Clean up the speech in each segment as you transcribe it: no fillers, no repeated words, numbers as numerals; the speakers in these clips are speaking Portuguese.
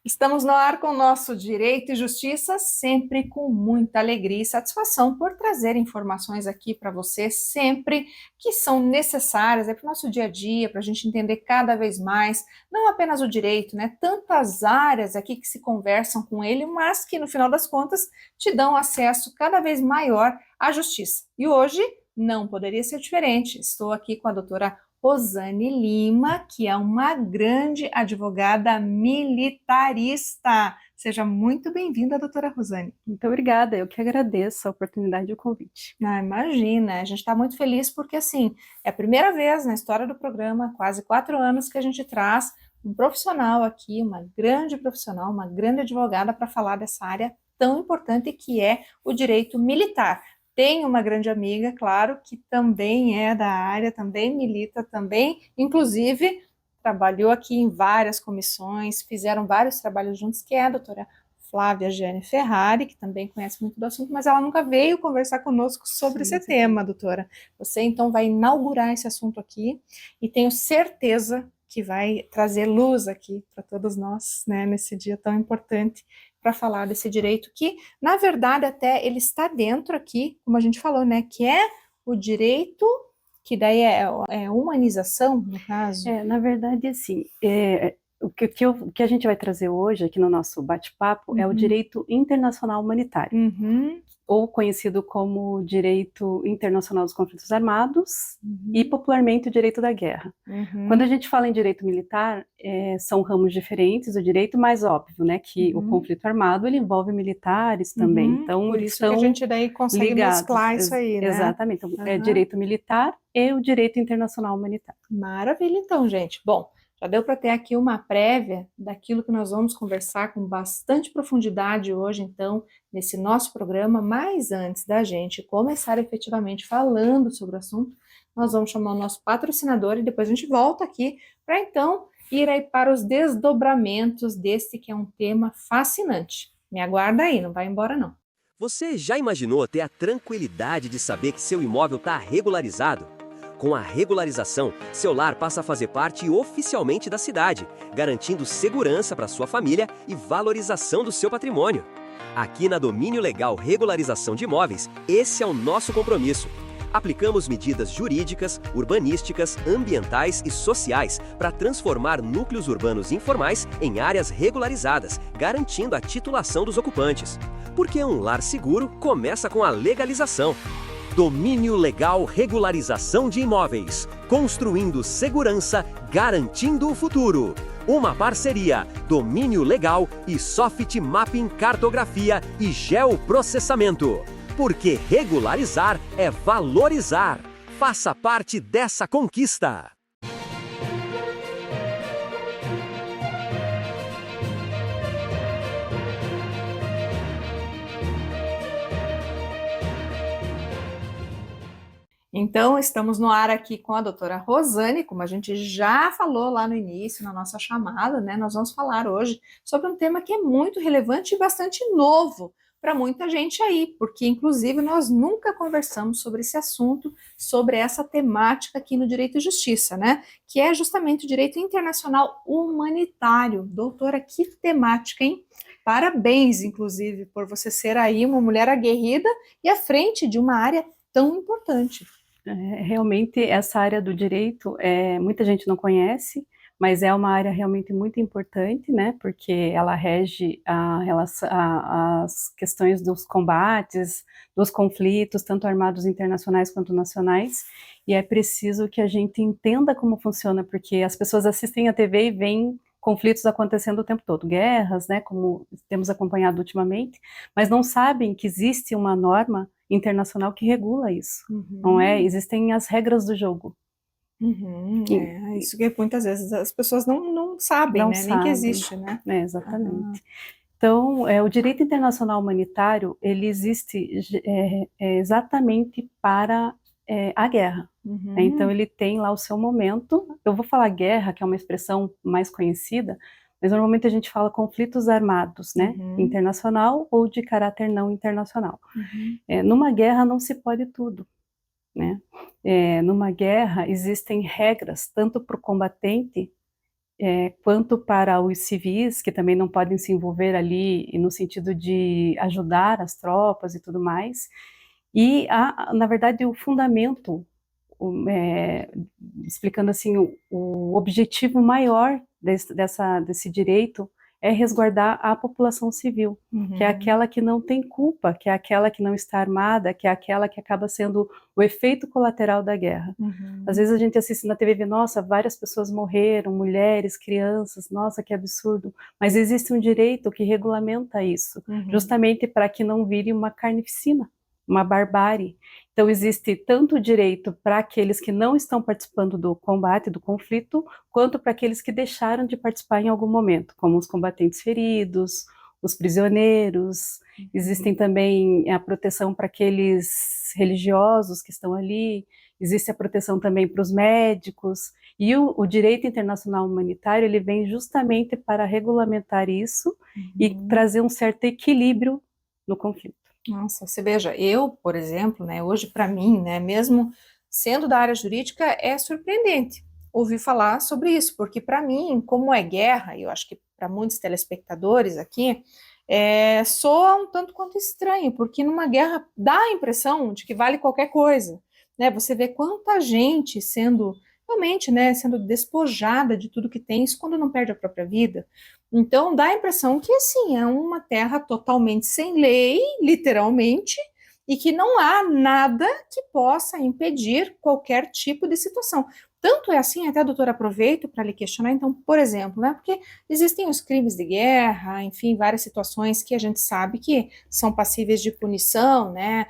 Estamos no ar com o nosso Direito e Justiça, sempre com muita alegria e satisfação por trazer informações aqui para você, sempre que são necessárias para o nosso dia a dia, para a gente entender cada vez mais, não apenas o direito, né? Tantas áreas aqui que se conversam com ele, mas que no final das contas te dão acesso cada vez maior à justiça. E hoje não poderia ser diferente. Estou aqui com a doutora Rosane Lima, que é uma grande advogada militarista. Seja muito bem-vinda, doutora Rosane. Muito obrigada, eu que agradeço a oportunidade e o convite. Imagina, a gente está muito feliz porque, assim, é a primeira vez na história do programa, quase 4 anos, que a gente traz um profissional aqui, uma grande profissional, uma grande advogada para falar dessa área tão importante que é o direito militar. Tem uma grande amiga, claro, que também é da área, também milita, também, inclusive, trabalhou aqui em várias comissões, fizeram vários trabalhos juntos, que é a doutora Flávia Gianni Ferrari, que também conhece muito do assunto, mas ela nunca veio conversar conosco sobre esse tema, doutora. Você, então, vai inaugurar esse assunto aqui e tenho certeza que vai trazer luz aqui para todos nós, né, nesse dia tão importante, para falar desse direito que, na verdade, até ele está dentro aqui, como a gente falou, né, que é o direito, que daí é humanização, no caso. Na verdade, assim, o que a gente vai trazer hoje aqui no nosso bate-papo é o direito internacional humanitário, ou conhecido como direito internacional dos conflitos armados e popularmente o direito da guerra. Quando a gente fala em direito militar, são ramos diferentes do direito, mas óbvio, né, que o conflito armado ele envolve militares também. Então, por isso que a gente daí consegue mesclar isso aí, né? Exatamente, então, é direito militar e o direito internacional humanitário. Maravilha, então, gente. Bom, já deu para ter aqui uma prévia daquilo que nós vamos conversar com bastante profundidade hoje, então, nesse nosso programa. Mas antes da gente começar efetivamente falando sobre o assunto, nós vamos chamar o nosso patrocinador e depois a gente volta aqui para, então, ir aí para os desdobramentos desse que é um tema fascinante. Me aguarda aí, não vai embora não. Você já imaginou ter a tranquilidade de saber que seu imóvel está regularizado? Com a regularização, seu lar passa a fazer parte oficialmente da cidade, garantindo segurança para sua família e valorização do seu patrimônio. Aqui na Domínio Legal Regularização de Imóveis, esse é o nosso compromisso. Aplicamos medidas jurídicas, urbanísticas, ambientais e sociais para transformar núcleos urbanos informais em áreas regularizadas, garantindo a titulação dos ocupantes. Porque um lar seguro começa com a legalização. Domínio Legal Regularização de Imóveis. Construindo segurança, garantindo o futuro. Uma parceria Domínio Legal e Soft Mapping Cartografia e Geoprocessamento. Porque regularizar é valorizar. Faça parte dessa conquista. Então, estamos no ar aqui com a doutora Rosane, como a gente já falou lá no início, na nossa chamada, né? Nós vamos falar hoje sobre um tema que é muito relevante e bastante novo para muita gente aí, porque inclusive nós nunca conversamos sobre esse assunto, sobre essa temática aqui no Direito e Justiça, né? Que é justamente o direito internacional humanitário. Doutora, que temática, hein? Parabéns, inclusive, por você ser aí uma mulher aguerrida e à frente de uma área tão importante. Realmente, essa área do direito, muita gente não conhece, mas é uma área realmente muito importante, né, porque ela rege as questões dos combates, dos conflitos, tanto armados internacionais quanto nacionais, e é preciso que a gente entenda como funciona, porque as pessoas assistem a TV e veem conflitos acontecendo o tempo todo, guerras, né, como temos acompanhado ultimamente, mas não sabem que existe uma norma internacional que regula isso, não é? Existem as regras do jogo. Uhum, E- isso que muitas vezes as pessoas não sabem, não né? Nem que sabem, existe, né? né? Exatamente. Então, o direito internacional humanitário, ele existe exatamente para a guerra. Né? Então, Uhum, ele tem lá o seu momento. Eu vou falar guerra, que é uma expressão mais conhecida, mas normalmente a gente fala conflitos armados, né? uhum, Internacional ou de caráter não internacional. uhum, Numa guerra não se pode tudo, né? Numa guerra existem regras, tanto para o combatente quanto para os civis, que também não podem se envolver ali no sentido de ajudar as tropas e tudo mais. E, na verdade, o fundamento, explicando assim, o objetivo maior desse direito é resguardar a população civil, que é uhum, aquela que não tem culpa, que é aquela que não está armada, que é aquela que acaba sendo o efeito colateral da guerra. Às uhum, vezes a gente assiste na TV e vê, nossa, várias pessoas morreram, mulheres, crianças, nossa, que absurdo. Mas existe um direito que regulamenta isso, uhum, justamente para que não vire uma carnificina, uma barbárie. Então existe tanto o direito para aqueles que não estão participando do combate, do conflito, quanto para aqueles que deixaram de participar em algum momento, como os combatentes feridos, os prisioneiros. Existem também a proteção para aqueles religiosos que estão ali, existe a proteção também para os médicos, e o direito internacional humanitário ele vem justamente para regulamentar isso e uhum. trazer um certo equilíbrio no conflito. Nossa, você veja, eu, por exemplo, né, hoje para mim, né, mesmo sendo da área jurídica, é surpreendente ouvir falar sobre isso, porque para mim, como é guerra, e eu acho que para muitos telespectadores aqui, soa um tanto quanto estranho, porque numa guerra dá a impressão de que vale qualquer coisa, né? Você vê quanta gente sendo realmente, né, sendo despojada de tudo que tem, isso quando não perde a própria vida. Então dá a impressão que assim é uma terra totalmente sem lei, literalmente, e que não há nada que possa impedir qualquer tipo de situação. Tanto é assim, até, doutora, aproveito para lhe questionar, então, por exemplo, né, porque existem os crimes de guerra, enfim, várias situações que a gente sabe que são passíveis de punição, né,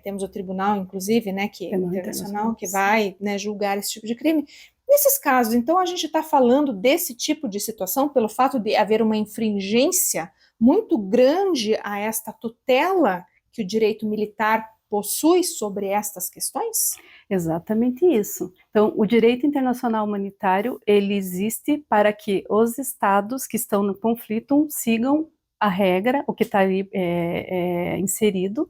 temos o tribunal, inclusive, né, que é Penal internacional, internacional, que sim. vai, né, julgar esse tipo de crime. Nesses casos, então, a gente está falando desse tipo de situação pelo fato de haver uma infringência muito grande a esta tutela que o direito militar possui sobre estas questões? Exatamente isso. Então, o direito internacional humanitário, ele existe para que os estados que estão no conflito sigam a regra, o que está ali inserido,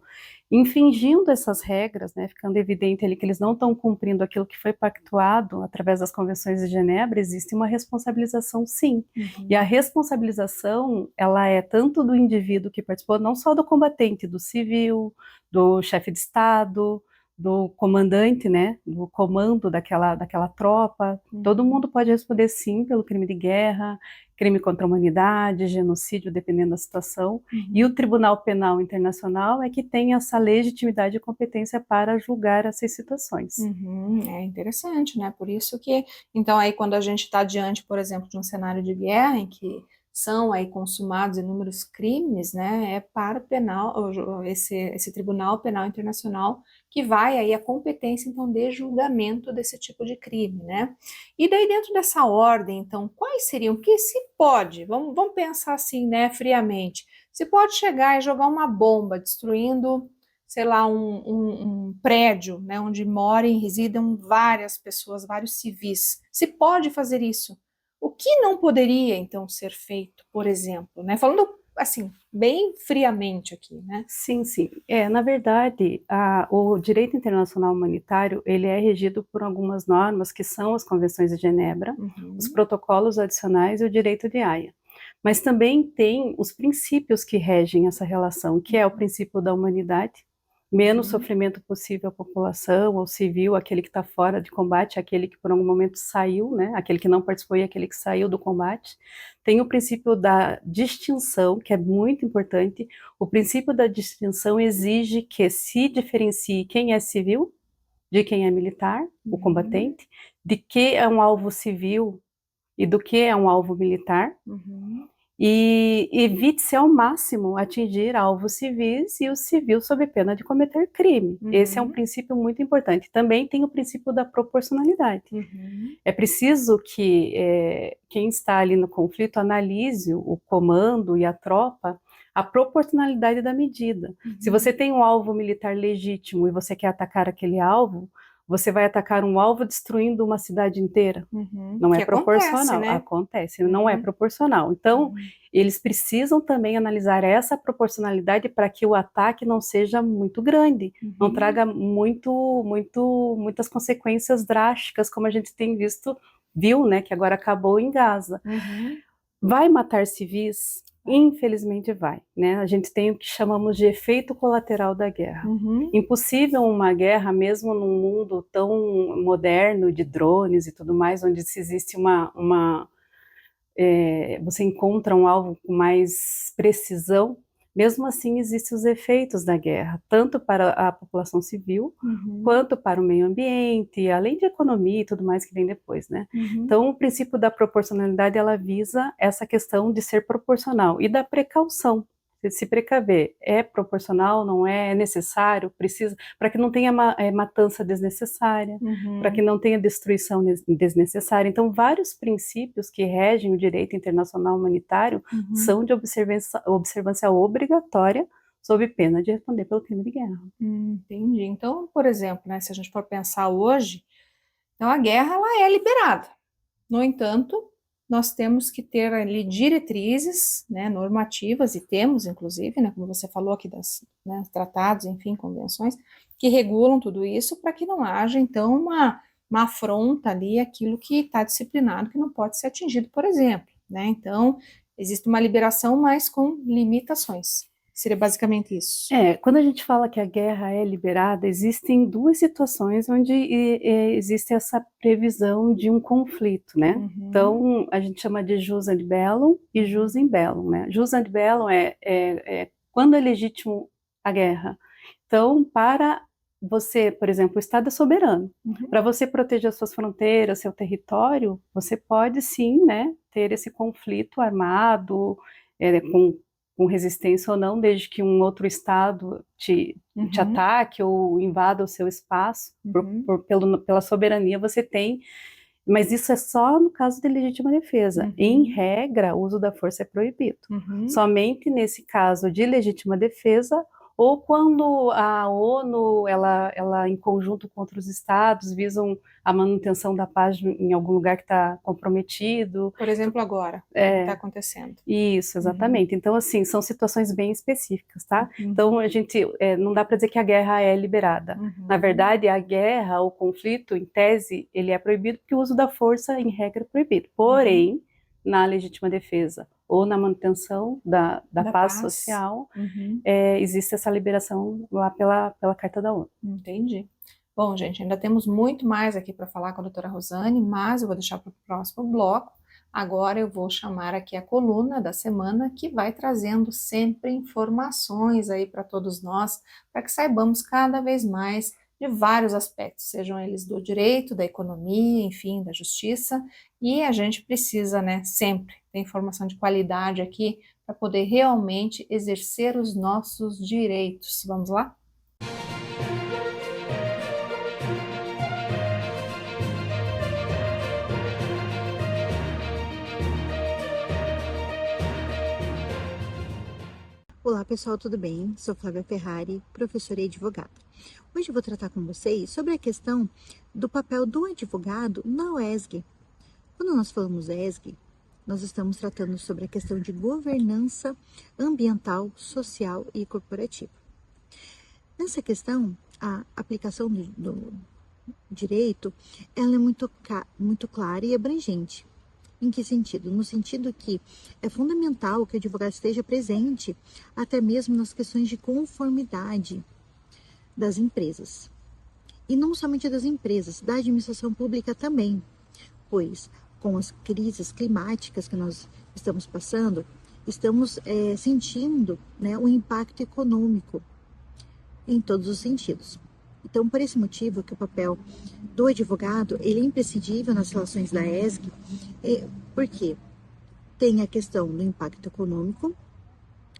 infringindo essas regras, né, ficando evidente ali que eles não estão cumprindo aquilo que foi pactuado através das convenções de Genebra, existe uma responsabilização, sim. E a Uhum, responsabilização, ela é tanto do indivíduo que participou, não só do combatente, do civil, do chefe de estado, do comandante, né, do comando daquela tropa. Todo uhum, mundo pode responder sim pelo crime de guerra, crime contra a humanidade, genocídio, dependendo da situação. E o uhum. Tribunal Penal Internacional é que tem essa legitimidade e competência para julgar essas situações. Uhum, é interessante, né? Por isso que, então, aí quando a gente está diante, por exemplo, de um cenário de guerra em que são aí consumados inúmeros crimes, né? É para o penal, esse Tribunal Penal Internacional que vai aí a competência, então, de julgamento desse tipo de crime, né? E daí, dentro dessa ordem, então, quais seriam, que se pode, vamos pensar assim, né, friamente, se pode chegar e jogar uma bomba destruindo, sei lá, um prédio, né, onde morem, residam várias pessoas, vários civis. Se pode fazer isso. O que não poderia, então, ser feito, por exemplo, né? Falando assim, bem friamente aqui, né? Sim, sim. Na verdade, o direito internacional humanitário, ele é regido por algumas normas que são as convenções de Genebra, os Uhum, protocolos adicionais e o direito de Haia. Mas também tem os princípios que regem essa relação, que é o princípio da humanidade, menos uhum, sofrimento possível à população, ao civil, aquele que está fora de combate, aquele que por algum momento saiu, né? Aquele que não participou e aquele que saiu do combate. Tem o princípio da distinção, que é muito importante. O princípio da distinção exige que se diferencie quem é civil de quem é militar, o uhum, combatente, de que é um alvo civil e do que é um alvo militar. uhum, E evite-se ao máximo atingir alvos civis e o civil sob pena de cometer crime. Esse é um princípio muito importante. Também tem o princípio da proporcionalidade. É preciso que quem está ali no conflito analise o comando e a tropa, a proporcionalidade da medida. Se você tem um alvo militar legítimo e você quer atacar aquele alvo, você vai atacar um alvo destruindo uma cidade inteira. Não é proporcional. Acontece, não é proporcional. Então, eles precisam também analisar essa proporcionalidade para que o ataque não seja muito grande, não traga muitas consequências drásticas, como a gente viu, né, que agora acabou em Gaza. Vai matar civis? Infelizmente vai, né? A gente tem o que chamamos de efeito colateral da guerra. Impossível uma guerra, mesmo num mundo tão moderno de drones e tudo mais, onde se existe você encontra um alvo com mais precisão, mesmo assim existem os efeitos da guerra, tanto para a população civil, quanto para o meio ambiente, além de economia e tudo mais que vem depois, né? Então, o princípio da proporcionalidade, ela visa essa questão de ser proporcional e da precaução. Se precaver, é proporcional, não é necessário, precisa, para que não tenha matança desnecessária, para que não tenha destruição desnecessária. Então, vários princípios que regem o direito internacional humanitário são de observância obrigatória, sob pena de responder pelo crime de guerra. Entendi. Então, por exemplo, né, se a gente for pensar hoje, então a guerra ela é liberada. No entanto, nós temos que ter ali diretrizes, né, normativas, e temos, inclusive, né, como você falou aqui, tratados, enfim, convenções, que regulam tudo isso para que não haja, então, uma afronta ali àquilo que está disciplinado, que não pode ser atingido, por exemplo, né? Então, existe uma liberação, mas com limitações. Seria basicamente isso. Quando a gente fala que a guerra é liberada, existem duas situações onde existe essa previsão de um conflito, né? Então, a gente chama de jus ad bellum e jus in bellum, né? Jus ad bellum é quando é legítimo a guerra. Então, para você, por exemplo, o Estado é soberano. Para você proteger as suas fronteiras, seu território, você pode sim, né, ter esse conflito armado, com resistência ou não, desde que um outro Estado te ataque ou invada o seu espaço, pela soberania você tem, mas isso é só no caso de legítima defesa. Em regra, o uso da força é proibido. Somente nesse caso de legítima defesa, ou quando a ONU, ela em conjunto com outros estados, visam a manutenção da paz em algum lugar que está comprometido. Por exemplo, agora, o que está acontecendo. Isso, exatamente. Então, assim, são situações bem específicas, tá? Então, a gente, não dá para dizer que a guerra é liberada. Na verdade, a guerra, o conflito, em tese, ele é proibido porque o uso da força, em regra, é proibido. Porém, na legítima defesa ou na manutenção da paz social, existe essa liberação lá pela Carta da ONU. Entendi. Bom, gente, ainda temos muito mais aqui para falar com a doutora Rosane, mas eu vou deixar para o próximo bloco. Agora eu vou chamar aqui a coluna da semana, que vai trazendo sempre informações aí para todos nós, para que saibamos cada vez mais de vários aspectos, sejam eles do direito, da economia, enfim, da justiça, e a gente precisa, né, sempre ter informação de qualidade aqui para poder realmente exercer os nossos direitos. Vamos lá? Olá pessoal, tudo bem? Sou Flávia Ferrari, professora e advogada. Hoje eu vou tratar com vocês sobre a questão do papel do advogado na OESG. Quando nós falamos ESG, nós estamos tratando sobre a questão de governança ambiental, social e corporativa. Nessa questão, a aplicação do direito, ela é muito clara e abrangente. Em que sentido? No sentido que é fundamental que o advogado esteja presente até mesmo nas questões de conformidade das empresas. E não somente das empresas, da administração pública também, pois com as crises climáticas que nós estamos passando, estamos sentindo, né, o impacto econômico em todos os sentidos. Então, por esse motivo que o papel do advogado ele é imprescindível nas relações da ESG. Por quê? tem a questão do impacto econômico,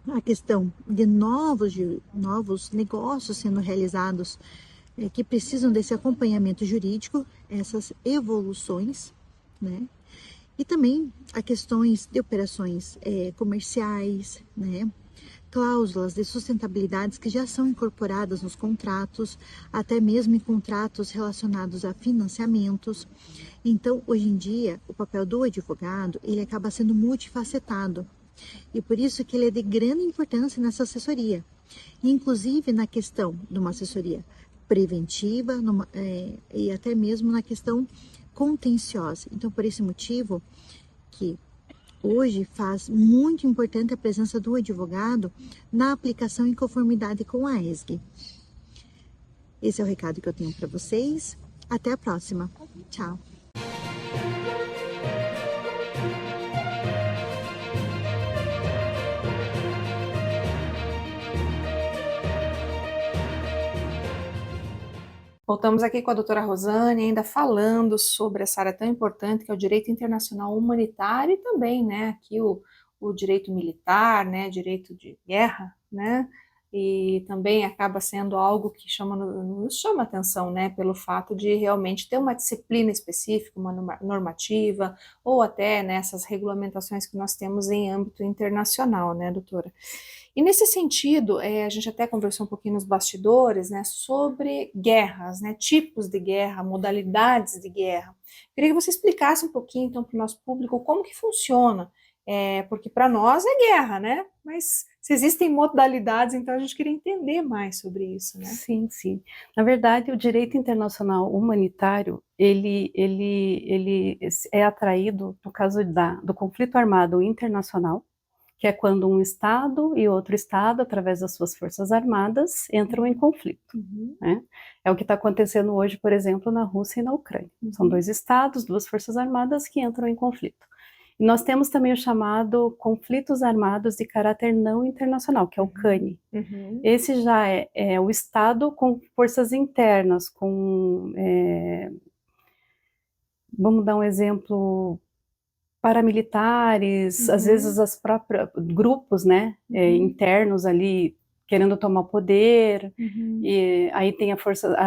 a questão de novos negócios sendo realizados que precisam desse acompanhamento jurídico, essas evoluções, né? E também a questões de operações comerciais, né? Cláusulas de sustentabilidade que já são incorporadas nos contratos, até mesmo em contratos relacionados a financiamentos. Então, hoje em dia, o papel do advogado, ele acaba sendo multifacetado. E por isso que ele é de grande importância nessa assessoria. Inclusive na questão de uma assessoria preventiva e até mesmo na questão contenciosa. Então, por esse motivo que hoje faz muito importante a presença do advogado na aplicação em conformidade com a ESG. Esse é o recado que eu tenho para vocês. Até a próxima. Tchau. Voltamos aqui com a doutora Rosane, ainda falando sobre essa área tão importante que é o direito internacional humanitário e também, né, aqui o direito militar, né, direito de guerra, né, e também acaba sendo algo que nos chama atenção, né, pelo fato de realmente ter uma disciplina específica, uma normativa, ou até nessas regulamentações que nós temos em âmbito internacional, né, doutora? E nesse sentido, a gente até conversou um pouquinho nos bastidores, né, sobre guerras, né, tipos de guerra, modalidades de guerra. Queria que você explicasse um pouquinho, então, para o nosso público como que funciona, porque para nós é guerra, né, mas se existem modalidades, então a gente queria entender mais sobre isso, né? Sim, sim. Na verdade, o direito internacional humanitário, ele é atraído no caso do conflito armado internacional, que é quando um Estado e outro Estado, através das suas forças armadas, entram em conflito. Né? É o que está acontecendo hoje, por exemplo, na Rússia e na Ucrânia. São dois Estados, duas forças armadas que entram em conflito. E nós temos também o chamado conflitos armados de caráter não internacional, que é o CANI. Esse já é o Estado com forças internas, vamos dar um exemplo, paramilitares, às vezes as próprias grupos, né, internos ali querendo tomar o poder, e aí tem a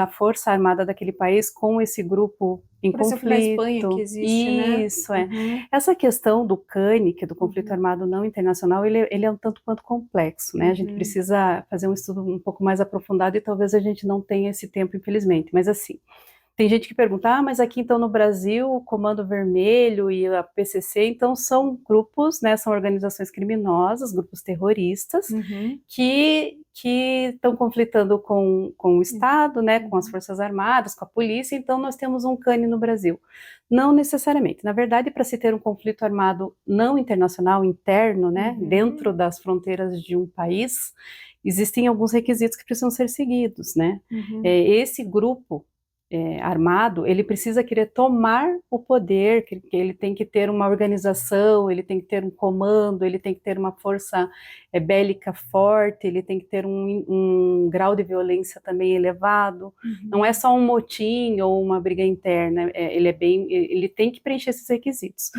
força armada daquele país com esse grupo em por conflito. Por exemplo, na Espanha que existe, né? Isso, Essa questão do CANI, que é do conflito armado não internacional, ele é um tanto quanto complexo, né? A gente precisa fazer um estudo um pouco mais aprofundado e talvez a gente não tenha esse tempo, infelizmente, mas assim, tem gente que pergunta, mas aqui então no Brasil o Comando Vermelho e a PCC, então são grupos, né, são organizações criminosas, grupos terroristas, que estão conflitando com o Estado, né, com as Forças Armadas, com a polícia, então nós temos um CANI no Brasil. Não necessariamente. Na verdade, para se ter um conflito armado não internacional, interno, né, dentro das fronteiras de um país, existem alguns requisitos que precisam ser seguidos, né? Esse grupo armado, ele precisa querer tomar o poder, que ele tem que ter uma organização, ele tem que ter um comando, ele tem que ter uma força bélica forte, ele tem que ter um grau de violência também elevado, não é só um motim ou uma briga interna, ele tem que preencher esses requisitos.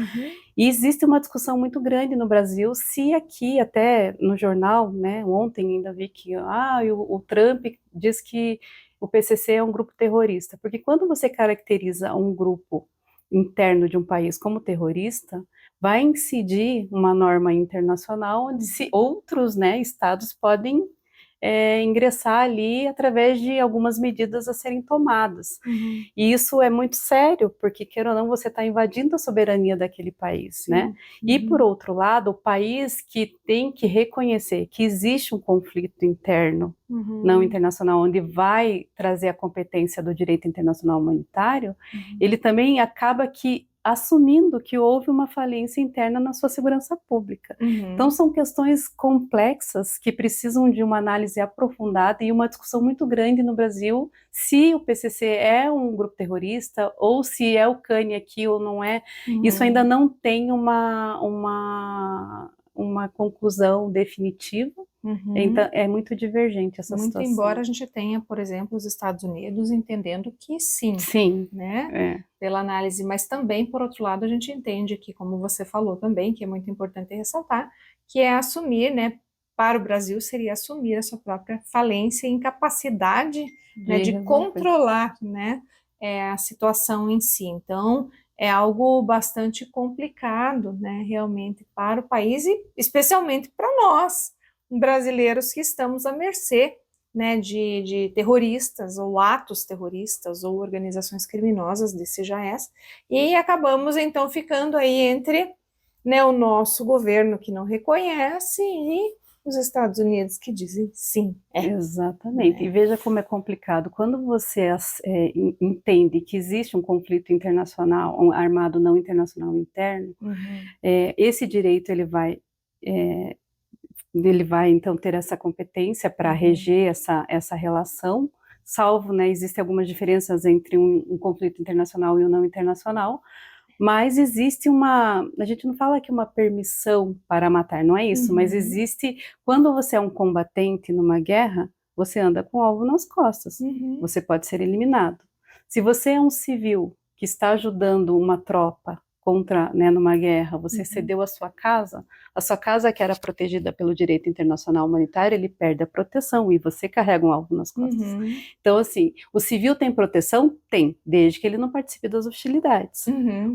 E existe uma discussão muito grande no Brasil, se aqui, até no jornal, né, ontem ainda vi que o Trump diz que o PCC é um grupo terrorista, porque quando você caracteriza um grupo interno de um país como terrorista, vai incidir uma norma internacional onde outros, né, estados podem ingressar ali através de algumas medidas a serem tomadas. E isso é muito sério, porque, queira ou não, você está invadindo a soberania daquele país, né? E, por outro lado, o país que tem que reconhecer que existe um conflito interno não internacional, onde vai trazer a competência do direito internacional humanitário, ele também acaba assumindo que houve uma falência interna na sua segurança pública. Então são questões complexas que precisam de uma análise aprofundada e uma discussão muito grande no Brasil, se o PCC é um grupo terrorista ou se é o CANI aqui ou não é. Isso ainda não tem uma conclusão definitiva, Então, é muito divergente essa Muito situação. embora a gente tenha, por exemplo, os Estados Unidos entendendo que sim, Sim, né? Pela análise, mas também, por outro lado, a gente entende que, como você falou também, que é muito importante ressaltar, que é assumir, né, para o Brasil seria assumir a sua própria falência e incapacidade, né, de resolver. controlar, né, a situação em si. Então, é algo bastante complicado, né, realmente para o país e especialmente para nós, brasileiros que estamos à mercê, né, de terroristas ou atos terroristas ou organizações criminosas desse JAS, e acabamos então ficando aí entre, né, o nosso governo que não reconhece e os Estados Unidos que dizem sim. Exatamente. E veja como é complicado. Quando você entende que existe um conflito internacional, um armado não internacional interno, esse direito ele vai então ter essa competência para reger essa relação, salvo, né, existem algumas diferenças entre um conflito internacional e um não internacional, mas existe a gente não fala que uma permissão para matar, não é isso, mas existe, quando você é um combatente numa guerra, você anda com o alvo nas costas, você pode ser eliminado. Se você é um civil que está ajudando uma tropa contra, né, numa guerra, você cedeu a sua casa que era protegida pelo direito internacional humanitário, ele perde a proteção e você carrega um alvo nas costas. Então, assim, o civil tem proteção? Tem, desde que ele não participe das hostilidades.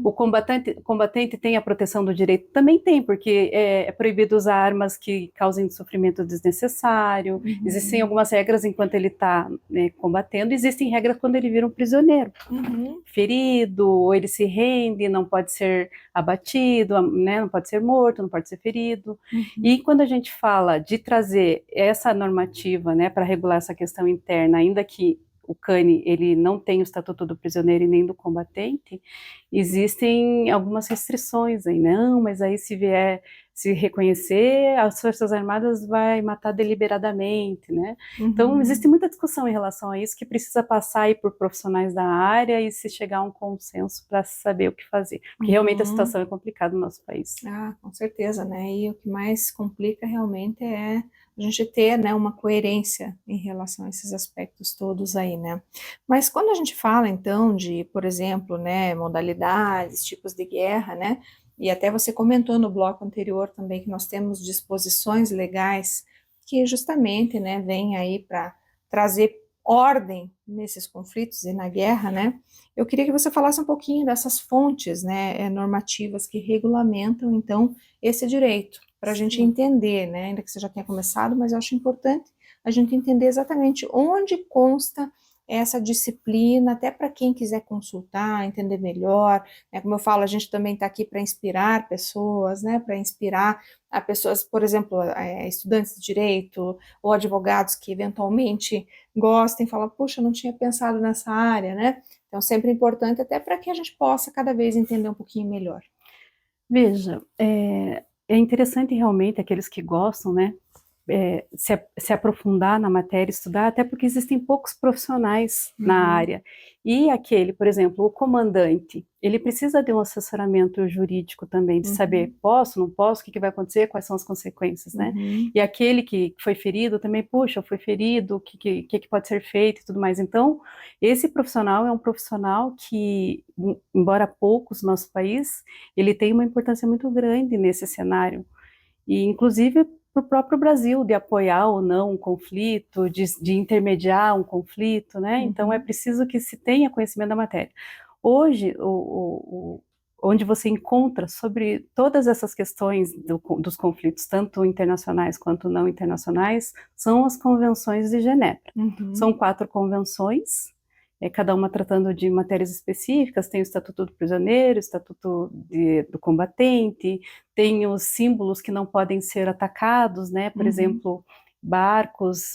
O combatente tem a proteção do direito? Também tem, porque é proibido usar armas que causem sofrimento desnecessário, existem algumas regras enquanto ele está, né, combatendo, existem regras quando ele vira um prisioneiro, ferido, ou ele se rende, não pode ser abatido, né, não pode ser morto, não pode ser ferido. E quando a gente fala de trazer essa normativa, né, para regular essa questão interna, ainda que o CANI ele não tem o estatuto do prisioneiro e nem do combatente, existem algumas restrições aí, não, mas aí se reconhecer, as Forças Armadas vai matar deliberadamente, né? Então, existe muita discussão em relação a isso, que precisa passar aí por profissionais da área e se chegar a um consenso para saber o que fazer, porque realmente a situação é complicada no nosso país. Ah, com certeza, né? E o que mais complica realmente é a gente ter, né, uma coerência em relação a esses aspectos todos aí, né? Mas quando a gente fala, então, de, por exemplo, né, modalidades, tipos de guerra, né? E até você comentou no bloco anterior também que nós temos disposições legais que justamente, né, vêm aí para trazer ordem nesses conflitos e na guerra, né? Eu queria que você falasse um pouquinho dessas fontes, né, normativas que regulamentam, então, esse direito, para a gente entender, né, ainda que você já tenha começado, mas eu acho importante a gente entender exatamente onde consta essa disciplina, até para quem quiser consultar, entender melhor, né, como eu falo, a gente também está aqui para inspirar pessoas, né, para inspirar a pessoas, por exemplo, estudantes de direito ou advogados que eventualmente gostem, falam, puxa, eu não tinha pensado nessa área, né, então sempre importante até para que a gente possa cada vez entender um pouquinho melhor. Veja, é interessante realmente aqueles que gostam, né, se aprofundar na matéria, estudar, até porque existem poucos profissionais na área. E aquele, por exemplo, o comandante, ele precisa de um assessoramento jurídico também, de saber, posso, não posso, o que vai acontecer, quais são as consequências, né? E aquele que foi ferido também, puxa, eu fui ferido, o que pode ser feito e tudo mais. Então, esse profissional é um profissional que, embora poucos no nosso país, ele tem uma importância muito grande nesse cenário. E, inclusive, para o próprio Brasil, de apoiar ou não um conflito, de intermediar um conflito, né? Então, é preciso que se tenha conhecimento da matéria. Hoje, onde você encontra sobre todas essas questões dos conflitos, tanto internacionais quanto não internacionais, são as convenções de Genebra. São 4 convenções, cada uma tratando de matérias específicas, tem o Estatuto do Prisioneiro, o Estatuto do Combatente, tem os símbolos que não podem ser atacados, né? Por exemplo, barcos,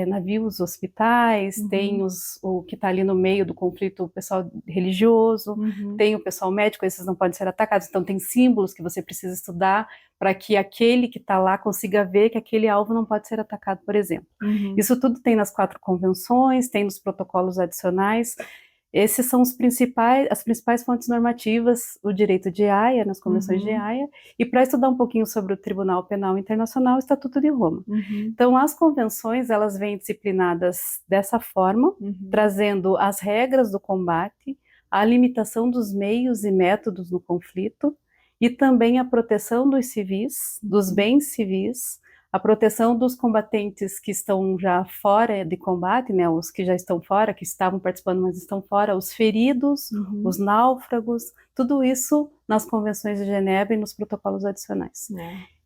navios, hospitais, tem o que está ali no meio do conflito, o pessoal religioso, tem o pessoal médico, esses não podem ser atacados, então tem símbolos que você precisa estudar para que aquele que está lá consiga ver que aquele alvo não pode ser atacado, por exemplo. Isso tudo tem nas 4 convenções, tem nos protocolos adicionais. Esses são as principais fontes normativas, o direito de Haia, nas convenções de Haia, e para estudar um pouquinho sobre o Tribunal Penal Internacional, o Estatuto de Roma. Então, as convenções, elas vêm disciplinadas dessa forma, trazendo as regras do combate, a limitação dos meios e métodos no conflito, e também a proteção dos civis, dos bens civis, a proteção dos combatentes que estão já fora de combate, né, os que já estão fora, que estavam participando, mas estão fora, os feridos, os náufragos, tudo isso nas convenções de Genebra e nos protocolos adicionais.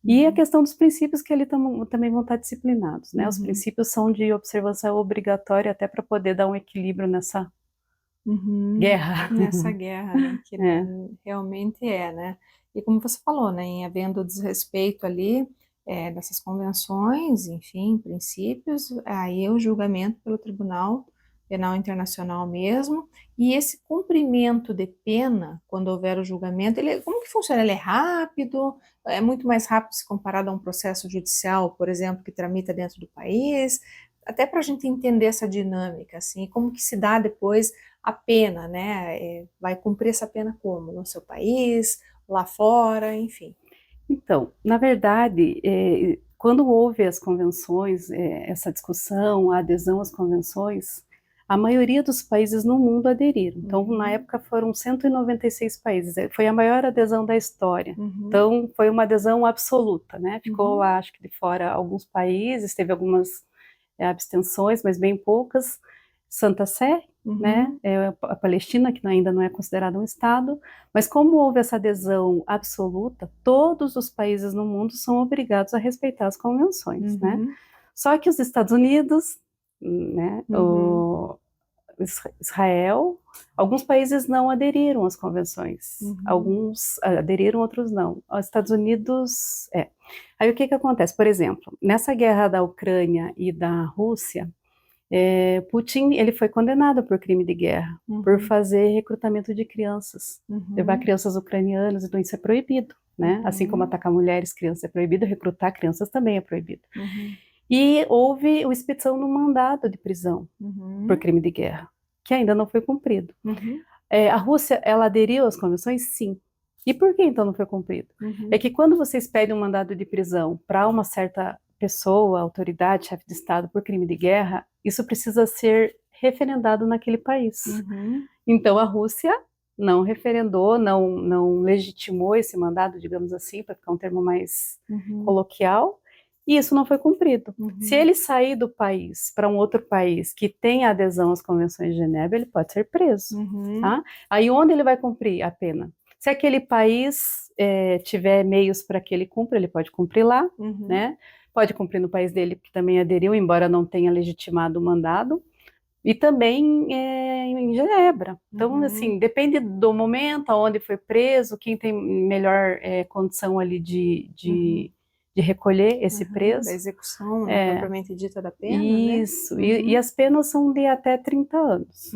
E a questão dos princípios que ali também vão estar disciplinados, né? Os princípios são de observância obrigatória até para poder dar um equilíbrio nessa guerra. Nessa guerra, né? Que realmente né? E como você falou, né? Em havendo desrespeito ali dessas convenções, enfim, princípios, aí é o julgamento pelo Tribunal Penal Internacional mesmo, e esse cumprimento de pena, quando houver o julgamento, como que funciona? Ele é rápido? É muito mais rápido se comparado a um processo judicial, por exemplo, que tramita dentro do país? Até para a gente entender essa dinâmica, assim, como que se dá depois a pena, né? Vai cumprir essa pena como? No seu país, lá fora, enfim. Então, na verdade, quando houve as convenções, essa discussão, a adesão às convenções, a maioria dos países no mundo aderiram. Então, na época foram 196 países, foi a maior adesão da história. Então, foi uma adesão absoluta, né? Ficou lá, acho que de fora alguns países, teve algumas abstenções, mas bem poucas. Santa Sé, né? A Palestina, que ainda não é considerada um Estado, mas como houve essa adesão absoluta, todos os países no mundo são obrigados a respeitar as convenções, né? Só que os Estados Unidos, né? Israel, alguns países não aderiram às convenções, alguns aderiram, outros não. Os Estados Unidos, Aí o que acontece? Por exemplo, nessa guerra da Ucrânia e da Rússia, Putin, ele foi condenado por crime de guerra, por fazer recrutamento de crianças, levar crianças ucranianas, então isso é proibido, né? Assim como atacar mulheres, crianças é proibido, recrutar crianças também é proibido. E houve a expedição no mandado de prisão por crime de guerra, que ainda não foi cumprido. A Rússia, ela aderiu às convenções? Sim. E por que então não foi cumprido? É que quando vocês pedem um mandado de prisão para uma certa pessoa, autoridade, chefe de Estado por crime de guerra, isso precisa ser referendado naquele país. Então a Rússia não referendou, não legitimou esse mandado, digamos assim, para ficar um termo mais coloquial, e isso não foi cumprido. Se ele sair do país para um outro país que tem adesão às convenções de Genebra, ele pode ser preso. Tá? Aí onde ele vai cumprir a pena? Se aquele país tiver meios para que ele cumpra, ele pode cumprir lá, né? Pode cumprir no país dele, que também aderiu, embora não tenha legitimado o mandado, e também em Genebra. Então, assim, depende do momento, aonde foi preso, quem tem melhor condição ali de recolher esse preso. Da execução, né, propriamente dita da pena, isso, né? E as penas são de até 30 anos.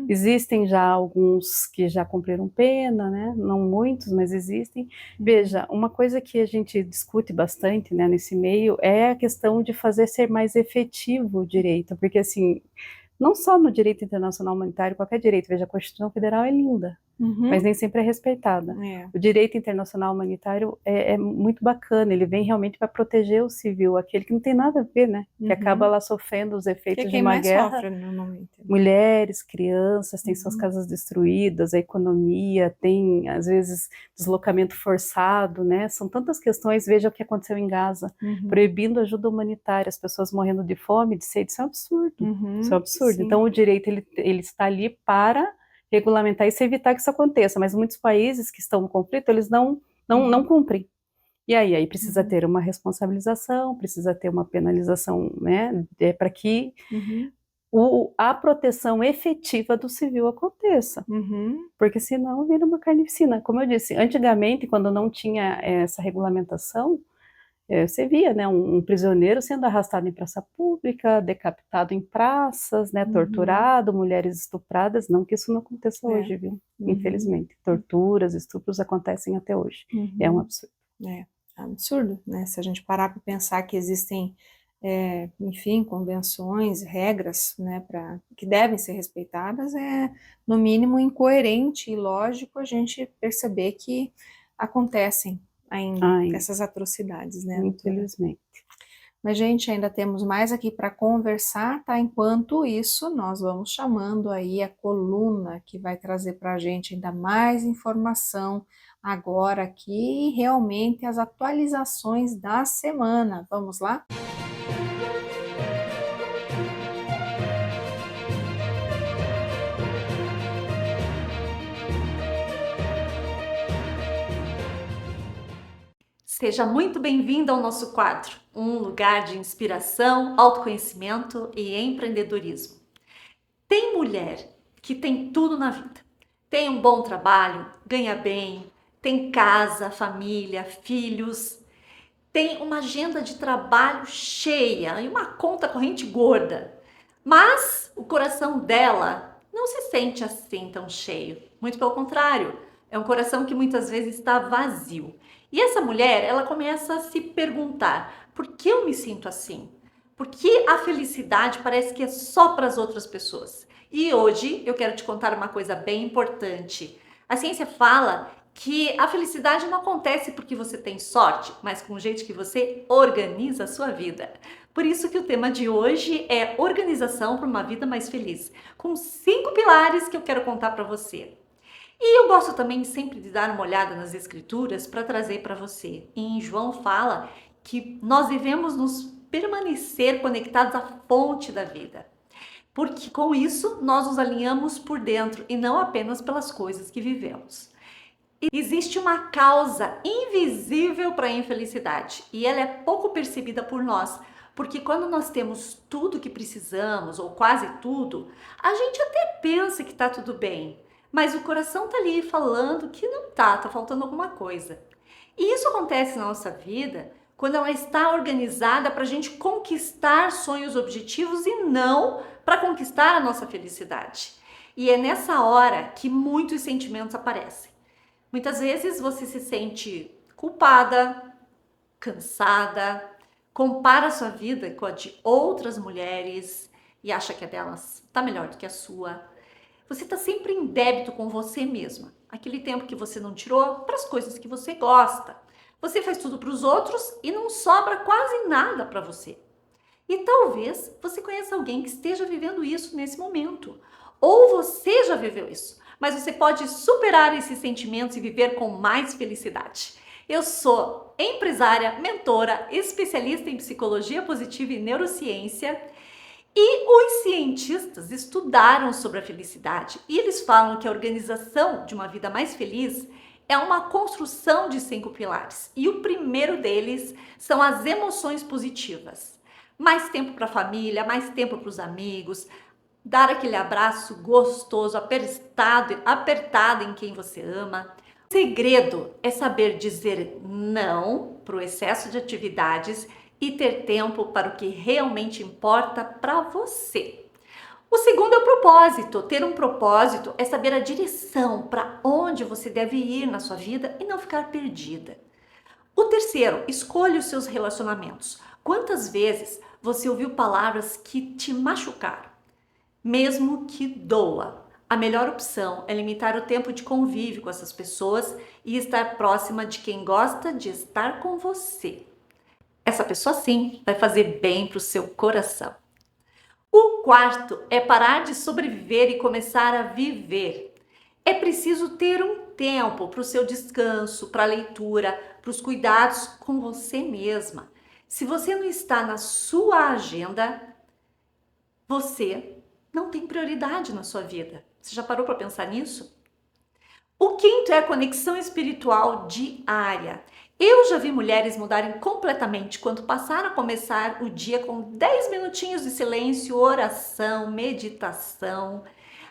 Existem já alguns que já cumpriram pena, né? Não muitos, mas existem. Veja, uma coisa que a gente discute bastante, né, nesse meio é a questão de fazer ser mais efetivo o direito, porque assim, não só no direito internacional humanitário, qualquer direito, veja, a Constituição Federal é linda, mas nem sempre é respeitada. O direito internacional humanitário é muito bacana, ele vem realmente para proteger o civil, aquele que não tem nada a ver, né? Que acaba lá sofrendo os efeitos de uma guerra. Sofre, normalmente. Mulheres, crianças, têm suas casas destruídas, a economia, tem, às vezes, deslocamento forçado, né? São tantas questões, veja o que aconteceu em Gaza, proibindo ajuda humanitária, as pessoas morrendo de fome, de sede, isso é um absurdo. Isso é um absurdo. Sim. Então, o direito, ele está ali para regulamentar isso e evitar que isso aconteça, mas muitos países que estão no conflito, eles não cumprem. E aí precisa ter uma responsabilização, precisa ter uma penalização, né, para que a proteção efetiva do civil aconteça, porque senão vira uma carnificina. Como eu disse, antigamente, quando não tinha essa regulamentação, você via, né, um prisioneiro sendo arrastado em praça pública, decapitado em praças, né, torturado, mulheres estupradas, não que isso não aconteça hoje, viu? Infelizmente, torturas, estupros acontecem até hoje. É um absurdo. É absurdo, né? Se a gente parar para pensar que existem enfim, convenções, regras, né, que devem ser respeitadas, é, no mínimo, incoerente e lógico a gente perceber que acontecem ainda Ai, essas atrocidades, né, doutora? infelizmente. Mas, gente, ainda temos mais aqui para conversar, tá? Enquanto isso, nós vamos chamando aí a coluna que vai trazer para a gente ainda mais informação agora aqui e realmente as atualizações da semana. Vamos lá? Seja muito bem-vindo ao nosso quadro, um lugar de inspiração, autoconhecimento e empreendedorismo. Tem mulher que tem tudo na vida. Tem um bom trabalho, ganha bem, tem casa, família, filhos, tem uma agenda de trabalho cheia e uma conta corrente gorda. Mas o coração dela não se sente assim tão cheio. Muito pelo contrário, é um coração que muitas vezes está vazio. E essa mulher, ela começa a se perguntar: por que eu me sinto assim? Por que a felicidade parece que é só para as outras pessoas? E hoje eu quero te contar uma coisa bem importante. A ciência fala que a felicidade não acontece porque você tem sorte, mas com o jeito que você organiza a sua vida. Por isso que o tema de hoje é organização para uma vida mais feliz, com 5 pilares que eu quero contar para você. E eu gosto também sempre de dar uma olhada nas escrituras para trazer para você. E em João fala que nós devemos nos permanecer conectados à fonte da vida. Porque com isso nós nos alinhamos por dentro e não apenas pelas coisas que vivemos. Existe uma causa invisível para a infelicidade e ela é pouco percebida por nós, porque quando nós temos tudo que precisamos ou quase tudo, a gente até pensa que está tudo bem, mas o coração está ali falando que não está faltando alguma coisa. E isso acontece na nossa vida quando ela está organizada para a gente conquistar sonhos, objetivos e não para conquistar a nossa felicidade. E é nessa hora que muitos sentimentos aparecem. Muitas vezes você se sente culpada, cansada, compara a sua vida com a de outras mulheres e acha que a delas está melhor do que a sua. Você está sempre em débito com você mesma. Aquele tempo que você não tirou para as coisas que você gosta. Você faz tudo para os outros e não sobra quase nada para você. E talvez você conheça alguém que esteja vivendo isso nesse momento. Ou você já viveu isso. Mas você pode superar esses sentimentos e viver com mais felicidade. Eu sou empresária, mentora, especialista em psicologia positiva e neurociência. E os cientistas estudaram sobre a felicidade e eles falam que a organização de uma vida mais feliz é uma construção de 5 pilares. E o primeiro deles são as emoções positivas. Mais tempo para a família, mais tempo para os amigos, dar aquele abraço gostoso, apertado em quem você ama. O segredo é saber dizer não para o excesso de atividades e ter tempo para o que realmente importa para você. O segundo é o propósito. Ter um propósito é saber a direção para onde você deve ir na sua vida e não ficar perdida. O terceiro, escolha os seus relacionamentos. Quantas vezes você ouviu palavras que te machucaram? Mesmo que doa, a melhor opção é limitar o tempo de convívio com essas pessoas e estar próxima de quem gosta de estar com você. Essa pessoa sim vai fazer bem para o seu coração. O quarto é parar de sobreviver e começar a viver. É preciso ter um tempo para o seu descanso, para a leitura, para os cuidados com você mesma. Se você não está na sua agenda, você não tem prioridade na sua vida. Você já parou para pensar nisso? O quinto é a conexão espiritual diária. Eu já vi mulheres mudarem completamente quando passaram a começar o dia com 10 minutinhos de silêncio, oração, meditação.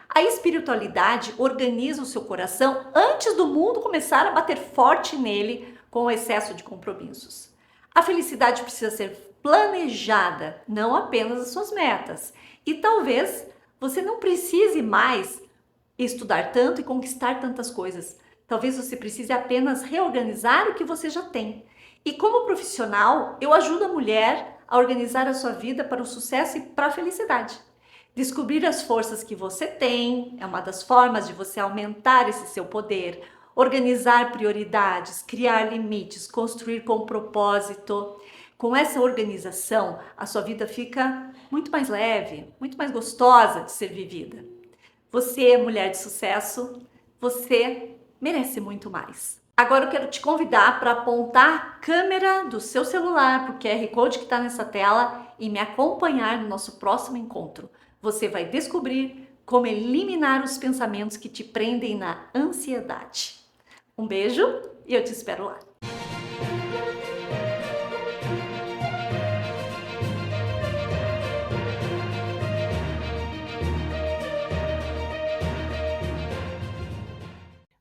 A espiritualidade organiza o seu coração antes do mundo começar a bater forte nele com o excesso de compromissos. A felicidade precisa ser planejada, não apenas as suas metas. E talvez você não precise mais estudar tanto e conquistar tantas coisas. Talvez você precise apenas reorganizar o que você já tem. E como profissional, eu ajudo a mulher a organizar a sua vida para o sucesso e para a felicidade. Descobrir as forças que você tem é uma das formas de você aumentar esse seu poder, organizar prioridades, criar limites, construir com propósito. Com essa organização, a sua vida fica muito mais leve, muito mais gostosa de ser vivida. Você, mulher de sucesso, você merece muito mais. Agora eu quero te convidar para apontar a câmera do seu celular para o QR Code que está nessa tela e me acompanhar no nosso próximo encontro. Você vai descobrir como eliminar os pensamentos que te prendem na ansiedade. Um beijo e eu te espero lá.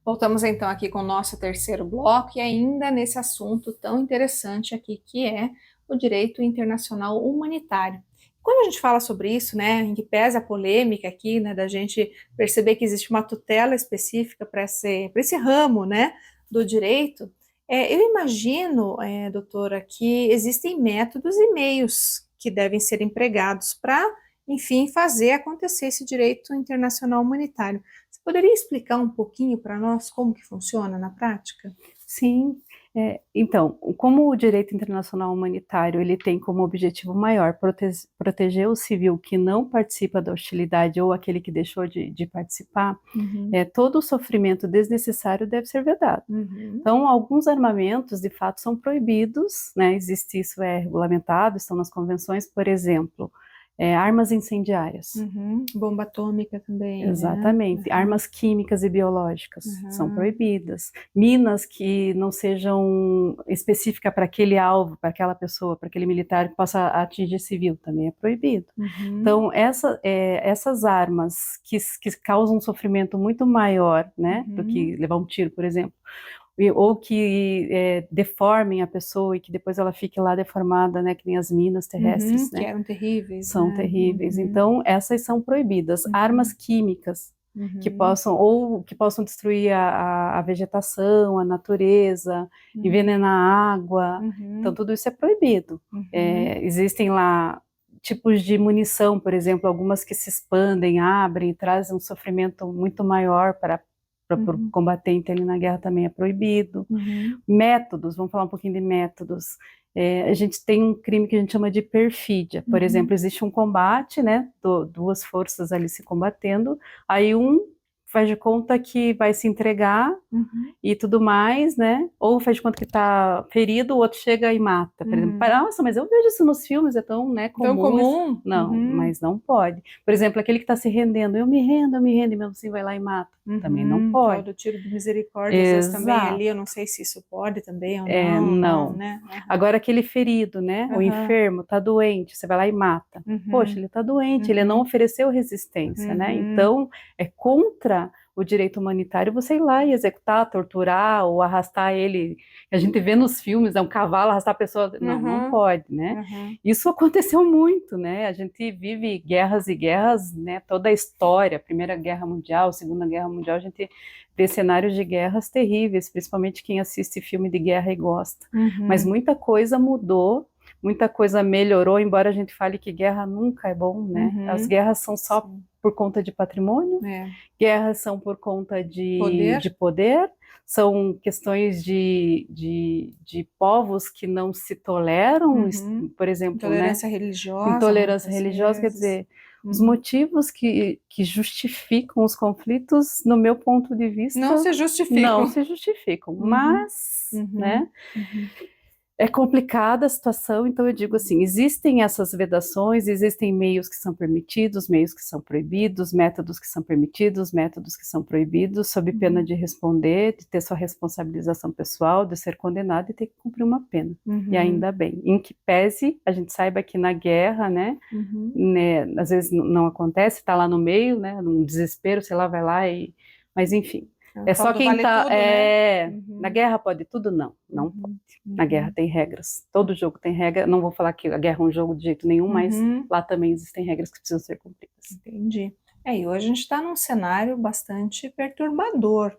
Voltamos então aqui com o nosso terceiro bloco e ainda nesse assunto tão interessante aqui que é o direito internacional humanitário. Quando a gente fala sobre isso, né, em que pesa a polêmica aqui, né, da gente perceber que existe uma tutela específica para esse ramo, né, do direito, eu imagino, doutora, que existem métodos e meios que devem ser empregados para, enfim, fazer acontecer esse direito internacional humanitário. Você poderia explicar um pouquinho para nós como que funciona na prática? Sim, então, como o direito internacional humanitário ele tem como objetivo maior proteger o civil que não participa da hostilidade ou aquele que deixou de participar, todo o sofrimento desnecessário deve ser vedado. Então, alguns armamentos, de fato, são proibidos, né? Existe isso, regulamentado, estão nas convenções, por exemplo, armas incendiárias. Bomba atômica também, exatamente. né? Armas químicas e biológicas são proibidas. Minas que não sejam específicas para aquele alvo, para aquela pessoa, para aquele militar que possa atingir civil, também é proibido. Então, essas armas que causam um sofrimento muito maior, né, do que levar um tiro, por exemplo, ou que deformem a pessoa e que depois ela fique lá deformada, né, que nem as minas terrestres, né? Que eram terríveis. São terríveis. Então, essas são proibidas. Armas químicas que possam destruir a vegetação, a natureza, envenenar a água. Então, tudo isso é proibido. Existem lá tipos de munição, por exemplo, algumas que se expandem, abrem e trazem um sofrimento muito maior para o combatente ali na guerra, também é proibido. Métodos, vamos falar um pouquinho de métodos. A gente tem um crime que a gente chama de perfídia. Por exemplo, existe um combate, né, duas forças ali se combatendo, aí um faz de conta que vai se entregar e tudo mais, né? Ou faz de conta que está ferido, o outro chega e mata. Por exemplo, nossa, mas eu vejo isso nos filmes, é tão, né, comum. Tão comum? Não, mas não pode. Por exemplo, aquele que está se rendendo, eu me rendo, e mesmo assim vai lá e mata. Também não pode. Do tiro de misericórdia, às vezes também ali, eu não sei se isso pode também ou não. Não. Né? Agora aquele ferido, né, o enfermo, está doente, você vai lá e mata. Poxa, ele está doente, ele não ofereceu resistência, né? Então, é contra o direito humanitário você ir lá e executar, torturar ou arrastar ele. A gente vê nos filmes, um cavalo arrastar a pessoa. Não pode, né? Isso aconteceu muito, né? A gente vive guerras e guerras, né? Toda a história, Primeira Guerra Mundial, Segunda Guerra Mundial, a gente vê cenários de guerras terríveis, principalmente quem assiste filme de guerra e gosta. Mas muita coisa mudou, muita coisa melhorou, embora a gente fale que guerra nunca é bom, né? As guerras são só por conta de patrimônio, guerras são por conta de poder, são questões de povos que não se toleram, por exemplo, intolerância né? religiosa. Intolerância religiosa, quer dizer, os motivos que justificam os conflitos, no meu ponto de vista, não se justificam, mas, né? É complicada a situação, então eu digo assim, existem essas vedações, existem meios que são permitidos, meios que são proibidos, métodos que são permitidos, métodos que são proibidos, sob pena de responder, de ter sua responsabilização pessoal, de ser condenado e ter que cumprir uma pena. E ainda bem, em que pese, a gente saiba que na guerra, né, às vezes não acontece, está lá no meio, né, num desespero, sei lá, vai lá e... Mas enfim... É só quem está. Na guerra pode tudo? Não pode. Na guerra tem regras. Todo jogo tem regra. Não vou falar que a guerra é um jogo de jeito nenhum, mas lá também existem regras que precisam ser cumpridas. Entendi. E hoje a gente está num cenário bastante perturbador,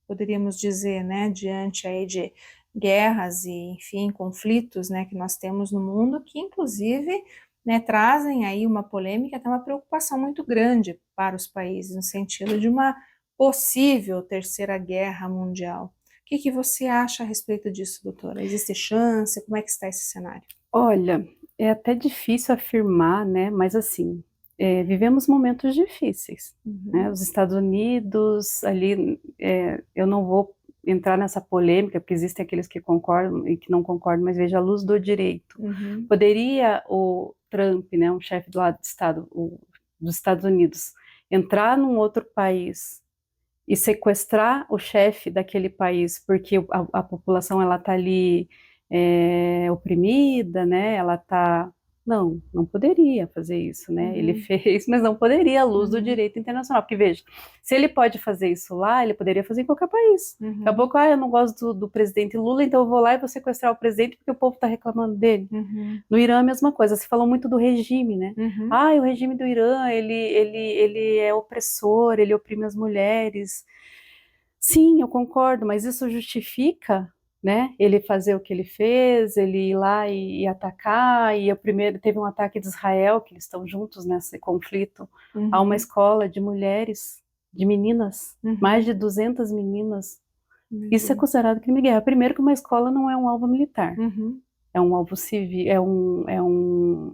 poderíamos dizer, né? Diante aí guerras e, enfim, conflitos, né, que nós temos no mundo, que inclusive, né, trazem aí uma polêmica, até uma preocupação muito grande para os países, no sentido de uma possível terceira guerra mundial. O que você acha a respeito disso, doutora? Existe chance? Como é que está esse cenário? Olha, é até difícil afirmar, né? Mas assim, vivemos momentos difíceis, né? Uhum, Os Estados Unidos ali, eu não vou entrar nessa polêmica, porque existem aqueles que concordam e que não concordam, mas veja a luz do direito. uhum, Poderia o Trump, né, um chefe do lado de Estado, dos Estados Unidos, entrar num outro país e sequestrar o chefe daquele país, porque a população ela está ali oprimida, né? Ela está não poderia fazer isso, né? Ele uhum, fez, mas não poderia à luz do uhum, direito internacional, porque veja, se ele pode fazer isso lá, ele poderia fazer em qualquer país. Daqui a uhum, pouco, eu não gosto do presidente Lula, então eu vou lá e vou sequestrar o presidente porque o povo está reclamando dele. uhum, No Irã é a mesma coisa, se falou muito do regime, né? uhum, Ah, o regime do Irã, ele é opressor, ele oprime as mulheres. Sim, eu concordo, mas isso justifica, né, ele fazer o que ele fez, ele ir lá e atacar, e o primeiro teve um ataque de Israel, que eles estão juntos nesse conflito, a uma uhum, escola de mulheres, de meninas, mais uhum. de 200 meninas. Meu Isso é Deus. considerado crime de guerra. Primeiro que uma escola não é um alvo militar, Uhum. é um alvo civil, é Uma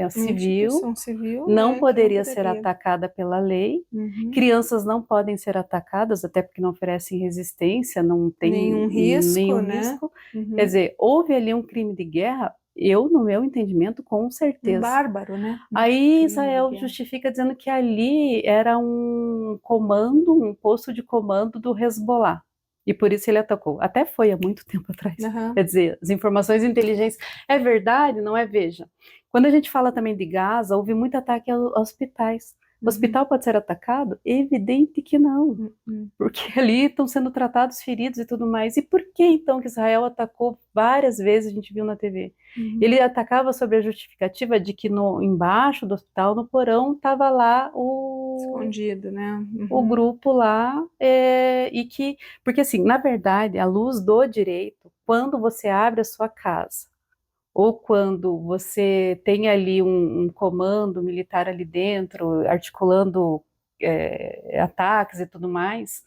civil, instituição civil, não né, que não poderia ser poderia. atacada pela lei. Uhum. Crianças não podem ser atacadas, até porque não oferecem resistência, não tem Nenhum risco, nenhum né? risco. Quer Uhum. dizer, houve ali um crime de guerra, eu, no meu entendimento, com Um certeza. bárbaro, né? Um Aí crime de Israel guerra. justifica dizendo que ali era um comando, um posto de comando do Hezbollah. E por isso ele atacou. Até foi há muito tempo atrás. Quer Aham. dizer, as informações inteligentes. É verdade, não é? Veja. Quando a gente fala também de Gaza, houve muito ataque a hospitais. O Uhum. hospital pode ser atacado? Evidente que não, Uhum. porque ali estão sendo tratados feridos e tudo mais. E por que então que Israel atacou várias vezes, a gente viu na TV? Ele Uhum. atacava sobre a justificativa de que embaixo do hospital, no porão, estava lá Escondido, né? o Uhum. grupo lá, e que, porque assim, na verdade, à luz do direito, quando você abre a sua casa, ou quando você tem ali um comando militar ali dentro, articulando ataques e tudo mais,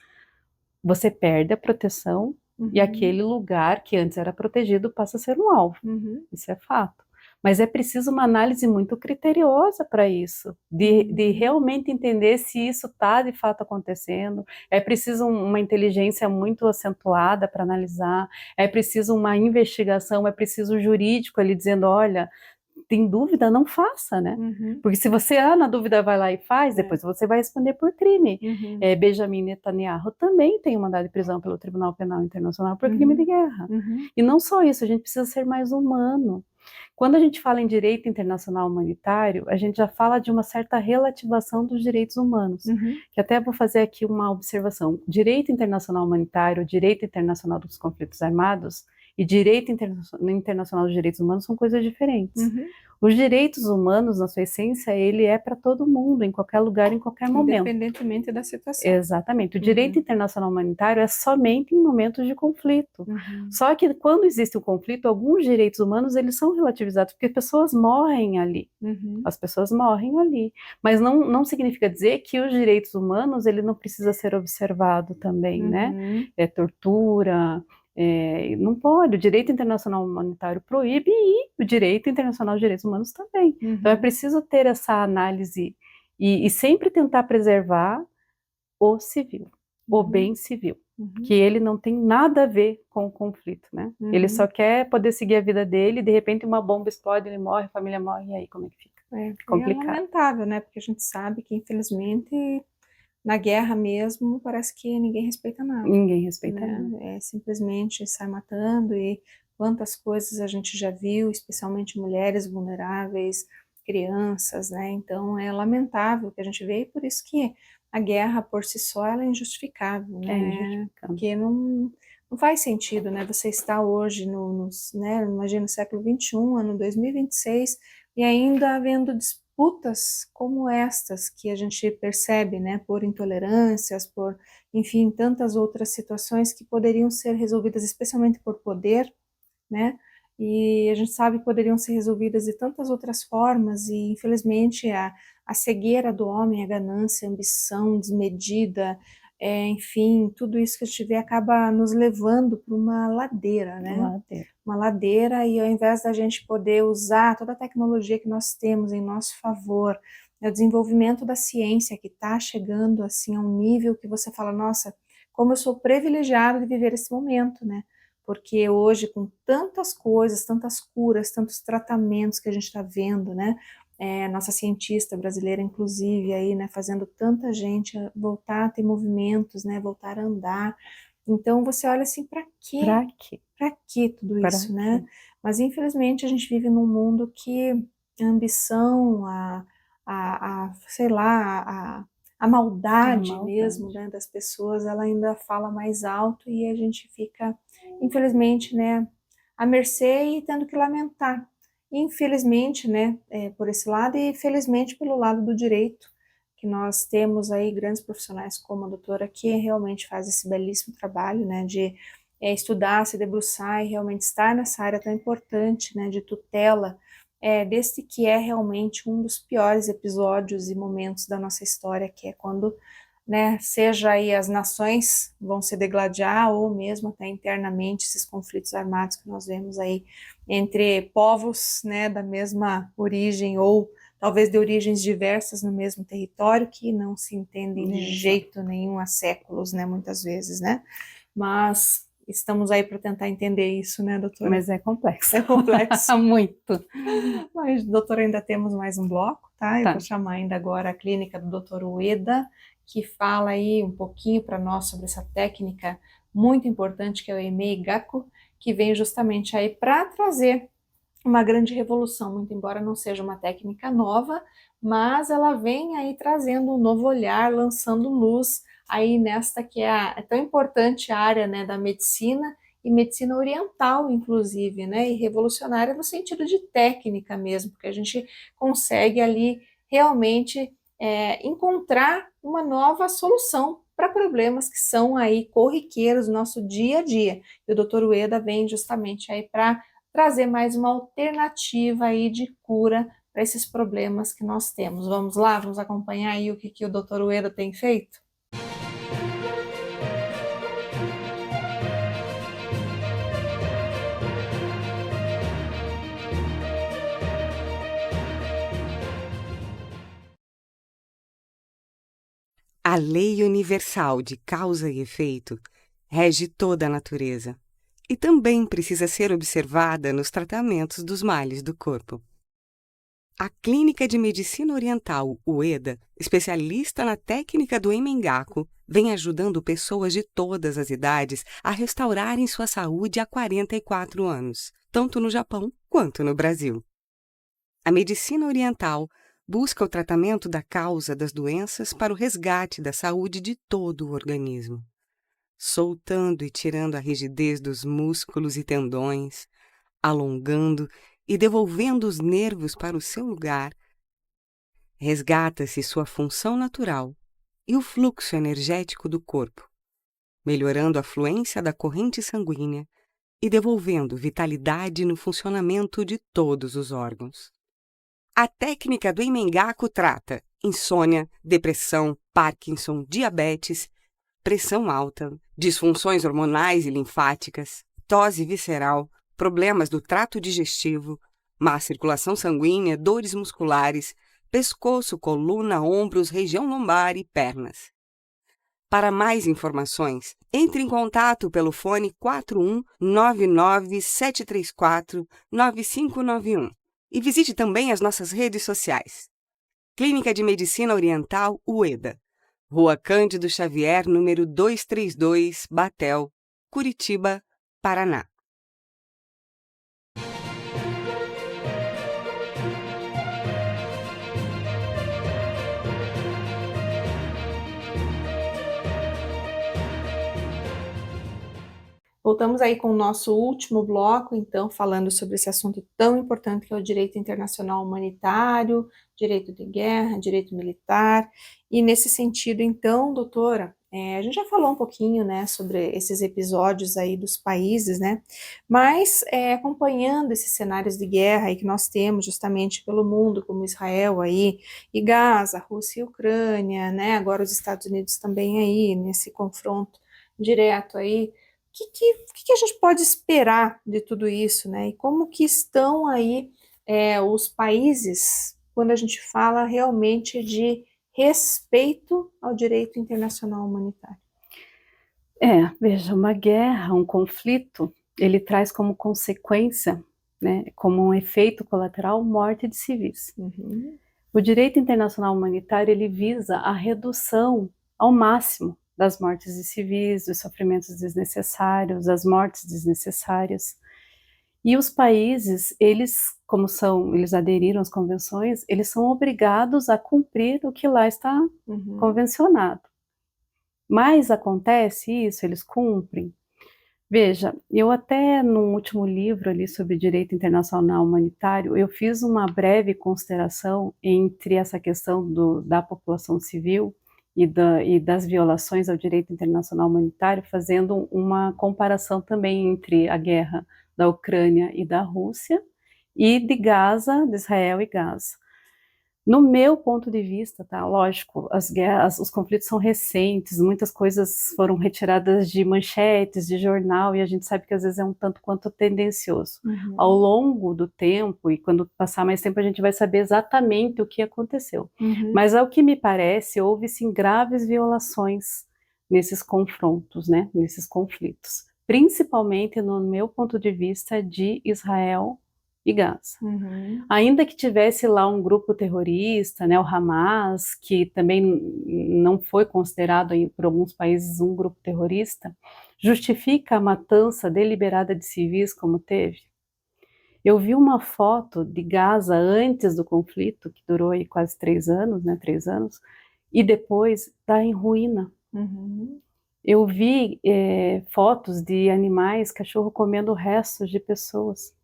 você perde a proteção e Uhum. aquele lugar que antes era protegido passa a ser um alvo. Uhum. Isso é fato. Mas é preciso uma análise muito criteriosa para isso, de Uhum. realmente entender se isso está de fato acontecendo. É preciso uma inteligência muito acentuada para analisar, é preciso uma investigação, é preciso o jurídico ali dizendo: olha, tem dúvida, não faça, né? Uhum. Porque se você, na dúvida, vai lá e faz, É. depois você vai responder por crime. Uhum. Benjamin Netanyahu também tem um mandado de prisão pelo Tribunal Penal Internacional por crime de Uhum. guerra. Uhum. E não só isso, a gente precisa ser mais humano. Quando a gente fala em direito internacional humanitário, a gente já fala de uma certa relativação dos direitos humanos. Uhum. Que até vou fazer aqui uma observação. Direito internacional humanitário, direito internacional dos conflitos armados e direito internacional dos direitos humanos são coisas diferentes. Uhum. Os direitos humanos, na sua essência, ele é para todo mundo, em qualquer lugar, em qualquer momento. Independentemente da situação. Exatamente. O direito Uhum. internacional humanitário é somente em momentos de conflito. Uhum. Só que quando existe o conflito, alguns direitos humanos eles são relativizados, porque pessoas morrem ali. Uhum. As pessoas morrem ali. Mas não significa dizer que os direitos humanos ele não precisa ser observado também, né? Uhum. Tortura, não pode. O direito internacional humanitário proíbe e o direito internacional de direitos humanos também. Então é Uhum. preciso ter essa análise e sempre tentar preservar o civil, o Uhum. bem civil, que Uhum. ele não tem nada a ver com o conflito, né? Ele só Uhum. quer poder seguir a vida dele, de repente uma bomba explode, ele morre, a família morre, e aí como é que fica? E é Complicado. lamentável, né? Porque a gente sabe que, infelizmente, na guerra mesmo, parece que ninguém respeita nada, Ninguém respeita né? nada. É simplesmente sai matando e quantas coisas a gente já viu, especialmente mulheres vulneráveis, crianças, né? Então é lamentável o que a gente vê e por isso que a guerra por si só ela é injustificável, É né? injustificável. Porque não faz sentido, né? Você está hoje né? Imagina no século XXI, ano 2026 e ainda havendo disputas como estas que a gente percebe, né, por intolerâncias, por enfim, tantas outras situações que poderiam ser resolvidas especialmente por poder, né? E a gente sabe que poderiam ser resolvidas de tantas outras formas, e infelizmente a cegueira do homem, a ganância, a ambição desmedida, enfim, tudo isso que a gente vê acaba nos levando para uma ladeira, né? Uma ladeira, e ao invés da gente poder usar toda a tecnologia que nós temos em nosso favor, o desenvolvimento da ciência que está chegando assim a um nível que você fala, nossa, como eu sou privilegiado de viver esse momento, né? Porque hoje, com tantas coisas, tantas curas, tantos tratamentos que a gente está vendo, né? Nossa cientista brasileira, inclusive, aí, né, fazendo tanta gente voltar a ter movimentos, né, voltar a andar. Então, você olha assim, para quê? Pra quê? Para que tudo Pra isso, quê? né? Mas, infelizmente, a gente vive num mundo que a ambição, sei lá, a maldade mesmo, né, das pessoas, ela ainda fala mais alto, e a gente fica, infelizmente, né, à mercê e tendo que lamentar. Infelizmente, né, por esse lado, e felizmente pelo lado do direito, que nós temos aí grandes profissionais como a doutora, que realmente faz esse belíssimo trabalho, né, de estudar, se debruçar e realmente estar nessa área tão importante, né, de tutela, desse que é realmente um dos piores episódios e momentos da nossa história, que é quando, né, seja aí as nações vão se degladiar, ou mesmo até internamente esses conflitos armados que nós vemos aí entre povos, né, da mesma origem, ou talvez de origens diversas no mesmo território, que não se entendem de jeito nenhum há séculos, né, muitas vezes, né, mas estamos aí para tentar entender isso, né, doutora? Mas é complexo. É complexo. Muito. Mas, doutora, ainda temos mais um bloco, tá? Eu Tá. vou chamar ainda agora a clínica do doutor Ueda, que fala aí um pouquinho para nós sobre essa técnica muito importante que é o Emei Gaku, que vem justamente aí para trazer uma grande revolução, muito embora não seja uma técnica nova, mas ela vem aí trazendo um novo olhar, lançando luz aí nesta que é tão importante área, né, da medicina, e medicina oriental, inclusive, né, e revolucionária no sentido de técnica mesmo, porque a gente consegue ali realmente encontrar uma nova solução para problemas que são aí corriqueiros no nosso dia a dia. E o Dr. Ueda vem justamente aí para trazer mais uma alternativa aí de cura para esses problemas que nós temos. Vamos lá, vamos acompanhar aí o que o Dr. Ueda tem feito? A lei universal de causa e efeito rege toda a natureza e também precisa ser observada nos tratamentos dos males do corpo. A Clínica de Medicina Oriental Ueda, especialista na técnica do Emmengaku, vem ajudando pessoas de todas as idades a restaurarem sua saúde há 44 anos, tanto no Japão quanto no Brasil. A medicina oriental busca o tratamento da causa das doenças para o resgate da saúde de todo o organismo, soltando e tirando a rigidez dos músculos e tendões, alongando e devolvendo os nervos para o seu lugar. Resgata-se sua função natural e o fluxo energético do corpo, melhorando a fluência da corrente sanguínea e devolvendo vitalidade no funcionamento de todos os órgãos. A técnica do Emmengaku trata insônia, depressão, Parkinson, diabetes, pressão alta, disfunções hormonais e linfáticas, tosse visceral, problemas do trato digestivo, má circulação sanguínea, dores musculares, pescoço, coluna, ombros, região lombar e pernas. Para mais informações, entre em contato pelo fone 41 99 734 9591 e visite também as nossas redes sociais. Clínica de Medicina Oriental Ueda, Rua Cândido Xavier, número 232, Batel, Curitiba, Paraná. Voltamos aí com o nosso último bloco, então, falando sobre esse assunto tão importante que é o direito internacional humanitário, direito de guerra, direito militar. E nesse sentido, então, doutora, A gente já falou um pouquinho, né, sobre esses episódios aí dos países, né, mas acompanhando esses cenários de guerra aí que nós temos justamente pelo mundo, como Israel aí, e Gaza, Rússia e Ucrânia, né, agora os Estados Unidos também aí, nesse confronto direto aí, o que a gente pode esperar de tudo isso, né, e como que estão aí os países quando a gente fala realmente de respeito ao direito internacional humanitário? Veja, uma guerra, um conflito, ele traz como consequência, né, como um efeito colateral, morte de civis. Uhum. O direito internacional humanitário, ele visa a redução ao máximo das mortes de civis, dos sofrimentos desnecessários, das mortes desnecessárias. E os países, eles, eles aderiram às convenções, eles são obrigados a cumprir o que lá está convencionado. Mas acontece isso, eles cumprem. Veja, eu até no último livro ali sobre direito internacional humanitário, eu fiz uma breve consideração entre essa questão da população civil e das violações ao direito internacional humanitário, fazendo uma comparação também entre a guerra da Ucrânia e da Rússia e de Gaza, de Israel e Gaza. No meu ponto de vista, tá? Lógico, as guerras, os conflitos são recentes, muitas coisas foram retiradas de manchetes, de jornal, e a gente sabe que às vezes é um tanto quanto tendencioso. Ao longo do tempo, e quando passar mais tempo, a gente vai saber exatamente o que aconteceu. Mas ao que me parece, houve sim graves violações nesses confrontos, né? Nesses conflitos. Principalmente no meu ponto de vista de Israel e Gaza. Ainda que tivesse lá um grupo terrorista, né, o Hamas, que também não foi considerado por alguns países um grupo terrorista, justifica a matança deliberada de civis como teve? Eu vi uma foto de Gaza antes do conflito, que durou aí quase 3 anos, né, 3 anos, e depois está em ruína. Eu vi fotos de animais, cachorro comendo restos de pessoas.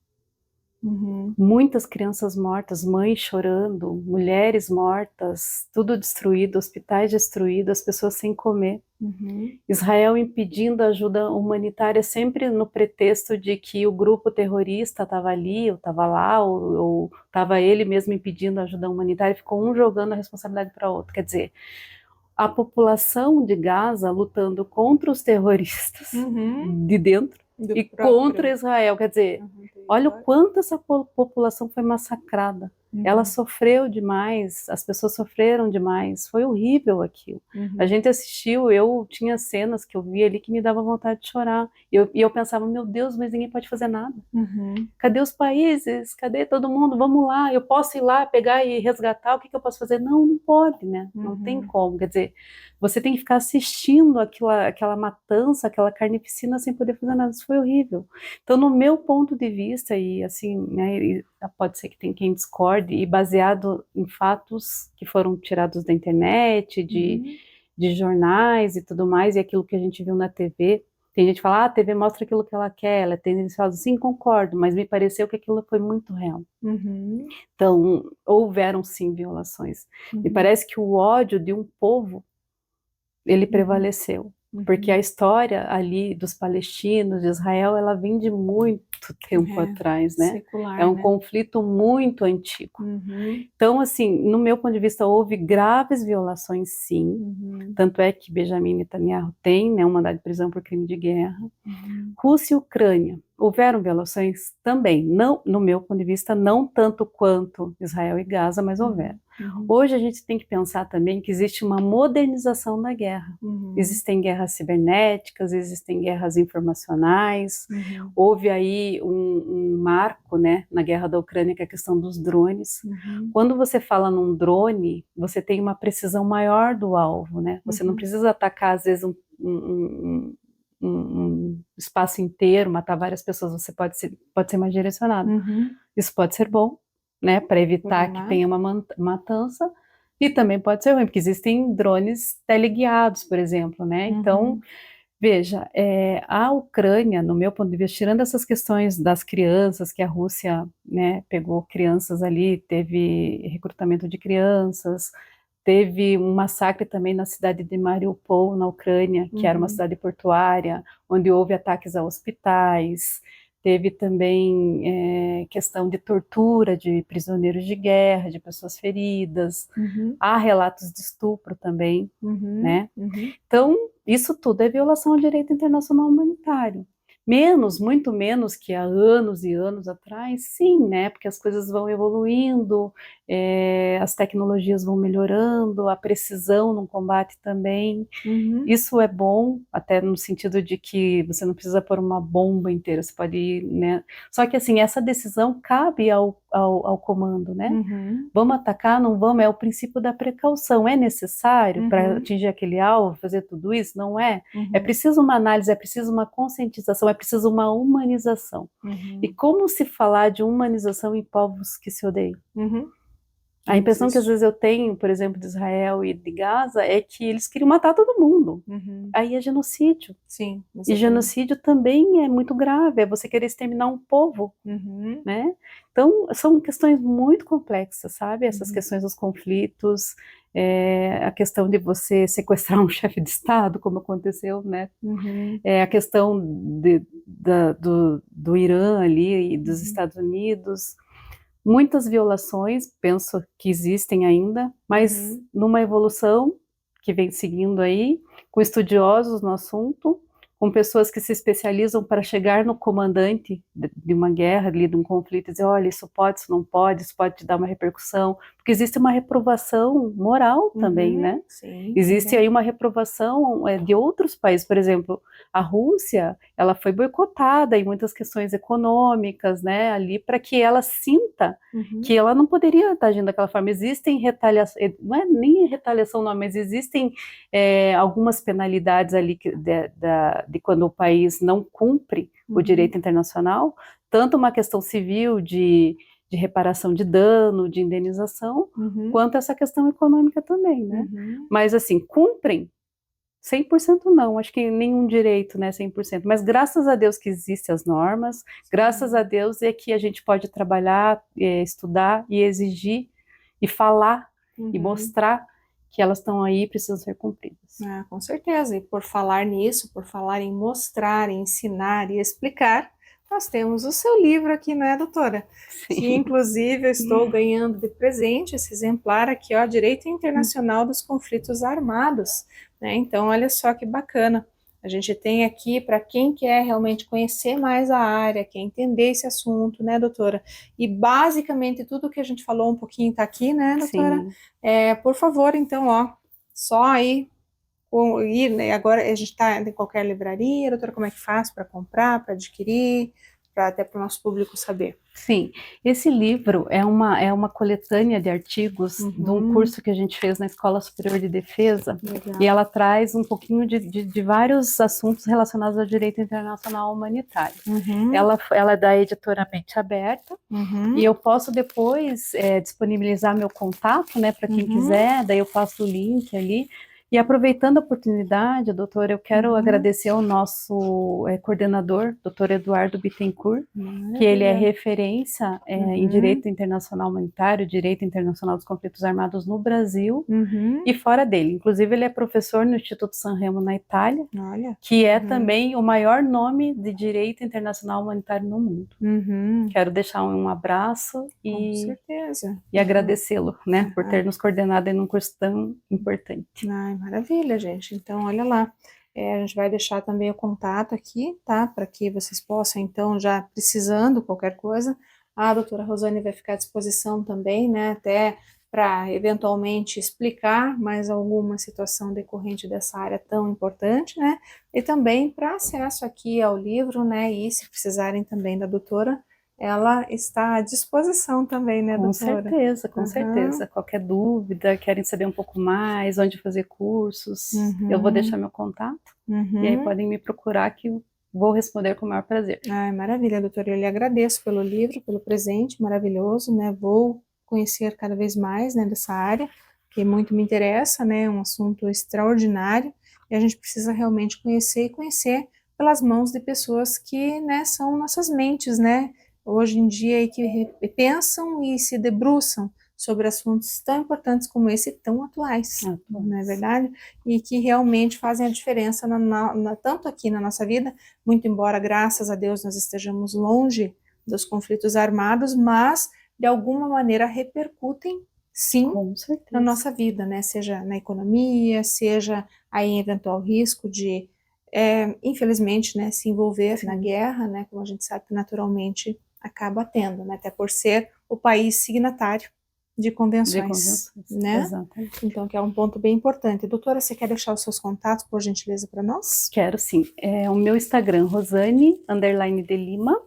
Muitas crianças mortas, mães chorando, mulheres mortas, tudo destruído, hospitais destruídos, as pessoas sem comer. Israel impedindo ajuda humanitária sempre no pretexto de que o grupo terrorista estava ali, ou estava lá, ou estava ele mesmo impedindo ajuda humanitária, ficou um jogando a responsabilidade para o outro. Quer dizer, a população de Gaza lutando contra os terroristas de dentro e contra Israel. Quer dizer, olha o quanto essa população foi massacrada. Ela sofreu demais, as pessoas sofreram demais, foi horrível aquilo. A gente assistiu, eu tinha cenas que eu via ali que me dava vontade de chorar. E eu pensava, meu Deus, mas ninguém pode fazer nada. Cadê os países? Cadê todo mundo? Vamos lá, eu posso ir lá, pegar e resgatar, o que eu posso fazer? Não, não pode, né? Não tem como. Quer dizer, você tem que ficar assistindo aquela matança, aquela carnificina sem poder fazer nada. Isso foi horrível. Então, no meu ponto de vista, e assim, né, pode ser que tem quem discorde, e baseado em fatos que foram tirados da internet, de jornais e tudo mais, e aquilo que a gente viu na TV. Tem gente que fala, a TV mostra aquilo que ela quer, ela tem gente que fala, sim, concordo, mas me pareceu que aquilo foi muito real. Então, houveram sim violações. Me parece que o ódio de um povo, ele prevaleceu. Porque a história ali dos palestinos, de Israel, ela vem de muito tempo atrás, né? Secular, É um né? conflito muito antigo. Então, assim, no meu ponto de vista, houve graves violações, sim. Tanto é que Benjamin Netanyahu tem, né, um mandado de prisão por crime de guerra. Rússia e Ucrânia, houveram violações também. Não, no meu ponto de vista, não tanto quanto Israel e Gaza, mas houveram. Hoje a gente tem que pensar também que existe uma modernização da guerra. Existem guerras cibernéticas, existem guerras informacionais. Houve aí um marco, né, na guerra da Ucrânia, que é a questão dos drones. Quando você fala num drone, você tem uma precisão maior do alvo, né? Você não precisa atacar, às vezes, um espaço inteiro, matar várias pessoas, você pode ser mais direcionado. Isso pode ser bom, né, para evitar que tenha uma matança, e também pode ser ruim, porque existem drones teleguiados, por exemplo, né? Então, veja, a Ucrânia, no meu ponto de vista, tirando essas questões das crianças, que a Rússia, né, pegou crianças ali, teve recrutamento de crianças, Teve um massacre também na cidade de Mariupol, na Ucrânia, que era uma cidade portuária, onde houve ataques a hospitais. Teve também questão de tortura de prisioneiros de guerra, de pessoas feridas. Há relatos de estupro também, né? Então, isso tudo é violação ao direito internacional humanitário. Muito menos que há anos e anos atrás, sim, né? Porque as coisas vão evoluindo, as tecnologias vão melhorando, a precisão no combate também. Isso é bom, até no sentido de que você não precisa pôr uma bomba inteira, você pode ir, né? Só que assim, essa decisão cabe ao comando, né? Vamos atacar, não vamos? É o princípio da precaução. É necessário para atingir aquele alvo, fazer tudo isso? Não é? É preciso uma análise, é preciso uma conscientização, é preciso uma humanização. E como se falar de humanização em povos que se odeiam? A impressão que às vezes eu tenho, por exemplo, de Israel e de Gaza, é que eles queriam matar todo mundo. Aí é genocídio. Sim, E genocídio também é muito grave, é você querer exterminar um povo, né? Então, são questões muito complexas, sabe? Essas questões dos conflitos, a questão de você sequestrar um chefe de Estado, como aconteceu, né? A questão do Irã ali e dos Estados Unidos. Muitas violações, penso que existem ainda, mas numa evolução que vem seguindo aí, com estudiosos no assunto, com pessoas que se especializam para chegar no comandante de uma guerra, ali, de um conflito, e dizer, olha, isso pode te dar uma repercussão, porque existe uma reprovação moral também, né? Sim, existe aí uma reprovação de outros países, por exemplo, a Rússia, ela foi boicotada em muitas questões econômicas, né, ali, para que ela sinta que ela não poderia estar agindo daquela forma. Existem retaliações, não é nem retaliação não, mas existem algumas penalidades ali de quando o país não cumpre o direito internacional, tanto uma questão civil de reparação de dano, de indenização, quanto essa questão econômica também, né? Mas assim, cumprem 100% não, acho que nenhum direito, né, 100%, mas graças a Deus que existem as normas, graças a Deus é que a gente pode trabalhar, estudar e exigir e falar e mostrar que elas estão aí e precisam ser cumpridas. Com certeza, e por falar nisso, por falar em mostrar, ensinar e explicar, nós temos o seu livro aqui, não é, doutora? Sim. Que inclusive eu estou ganhando de presente esse exemplar aqui, ó, Direito Internacional dos Conflitos Armados, né? Então, olha só que bacana. A gente tem aqui para quem quer realmente conhecer mais a área, quer entender esse assunto, né, doutora? E basicamente tudo que a gente falou um pouquinho está aqui, né, doutora? Por favor, então, ó, só aí ir, né? Agora a gente está em qualquer livraria, doutora, como é que faz para comprar, para adquirir, até para o nosso público saber? Sim, esse livro é uma coletânea de artigos de um curso que a gente fez na Escola Superior de Defesa. Legal. E ela traz um pouquinho de vários assuntos relacionados ao direito internacional humanitário. Ela é da editora Mente Aberta, e eu posso depois disponibilizar meu contato, né, para quem quiser, daí eu passo o link ali. E aproveitando a oportunidade, doutora, eu quero agradecer ao nosso coordenador, doutor Eduardo Bittencourt, que ele é referência em direito internacional humanitário, direito internacional dos conflitos armados no Brasil e fora dele. Inclusive, ele é professor no Instituto San Remo, na Itália, que é também o maior nome de direito internacional humanitário no mundo. Quero deixar um abraço Com certeza. E agradecê-lo, né, por ter nos coordenado em um curso tão importante. Ai, maravilha, gente. Então, olha lá. A gente vai deixar também o contato aqui, tá? Para que vocês possam, então, já precisando qualquer coisa, a doutora Rosane vai ficar à disposição também, né? Até para eventualmente explicar mais alguma situação decorrente dessa área tão importante, né? E também para acesso aqui ao livro, né? E se precisarem também da doutora, ela está à disposição também, né, doutora? Com certeza. Qualquer dúvida, querem saber um pouco mais, onde fazer cursos, eu vou deixar meu contato, e aí podem me procurar que eu vou responder com o maior prazer. Ai, maravilha, doutora, eu lhe agradeço pelo livro, pelo presente maravilhoso, né, vou conhecer cada vez mais, né, dessa área, que muito me interessa, né, é um assunto extraordinário, e a gente precisa realmente conhecer, e conhecer pelas mãos de pessoas que, né, são nossas mentes, né, hoje em dia, que pensam e se debruçam sobre assuntos tão importantes como esse, tão atuais, Atuais. não é verdade? E que realmente fazem a diferença tanto aqui na nossa vida, muito embora, graças a Deus, nós estejamos longe dos conflitos armados, mas de alguma maneira repercutem, sim, Com certeza. na nossa vida, né? Seja na economia, seja aí em eventual risco de, infelizmente, né, se envolver na guerra, né? Como a gente sabe que naturalmente acaba tendo, né? Até por ser o país signatário de convenções, né? Exatamente. Então, que é um ponto bem importante. Doutora, você quer deixar os seus contatos, por gentileza, para nós? Quero sim. O meu Instagram, Rosane_de Lima.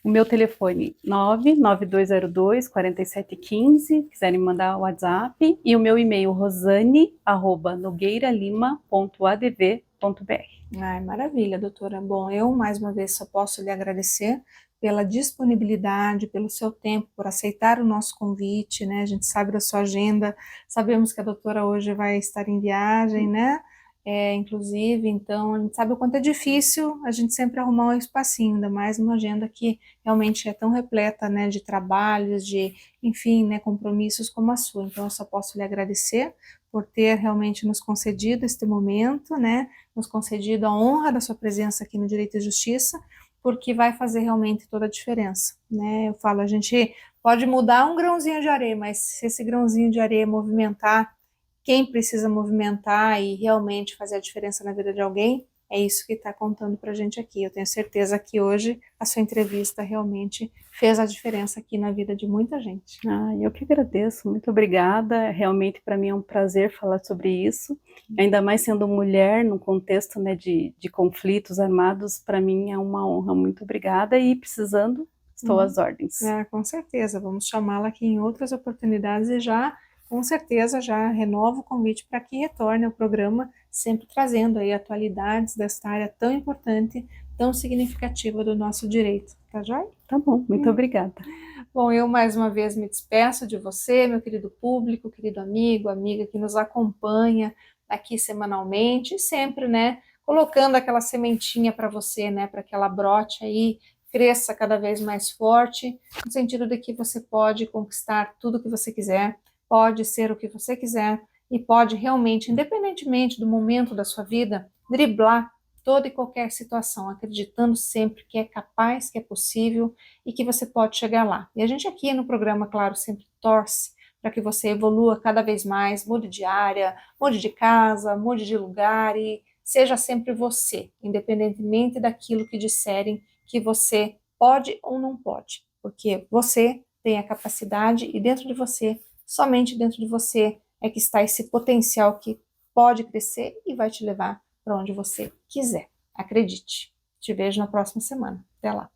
O meu telefone 99202-4715, quiserem mandar o WhatsApp, e o meu e-mail rosane@nogueiralima.adv.br. Ai, maravilha, doutora. Bom, eu mais uma vez só posso lhe agradecer pela disponibilidade, pelo seu tempo, por aceitar o nosso convite, né? A gente sabe da sua agenda, sabemos que a doutora hoje vai estar em viagem, né? Inclusive, então, a gente sabe o quanto é difícil a gente sempre arrumar um espacinho, ainda mais uma agenda que realmente é tão repleta, né, de trabalhos, de, enfim, né, compromissos como a sua. Então, eu só posso lhe agradecer por ter realmente nos concedido este momento, né, nos concedido a honra da sua presença aqui no Direito e Justiça, porque vai fazer realmente toda a diferença, né? Eu falo, a gente pode mudar um grãozinho de areia, mas se esse grãozinho de areia movimentar quem precisa movimentar e realmente fazer a diferença na vida de alguém, é isso que está contando para a gente aqui. Eu tenho certeza que hoje a sua entrevista realmente fez a diferença aqui na vida de muita gente. Eu que agradeço, muito obrigada. Realmente para mim é um prazer falar sobre isso, ainda mais sendo mulher num contexto, né, de conflitos armados, para mim é uma honra. Muito obrigada e precisando, estou às ordens. Com certeza, vamos chamá-la aqui em outras oportunidades e já, com certeza, já renovo o convite para que retorne ao programa, sempre trazendo aí atualidades desta área tão importante, tão significativa do nosso direito. Tá joia? Tá bom, muito obrigada. Bom, eu mais uma vez me despeço de você, meu querido público, querido amigo, amiga que nos acompanha aqui semanalmente, sempre, né, colocando aquela sementinha para você, né, para que ela brote aí, cresça cada vez mais forte, no sentido de que você pode conquistar tudo o que você quiser, pode ser o que você quiser e pode realmente, independentemente do momento da sua vida, driblar toda e qualquer situação, acreditando sempre que é capaz, que é possível e que você pode chegar lá. E a gente aqui no programa, claro, sempre torce para que você evolua cada vez mais, mude de área, mude de casa, mude de lugar e seja sempre você, independentemente daquilo que disserem que você pode ou não pode, porque você tem a capacidade e dentro de você, somente dentro de você, é que está esse potencial que pode crescer e vai te levar para onde você quiser. Acredite. Te vejo na próxima semana. Até lá.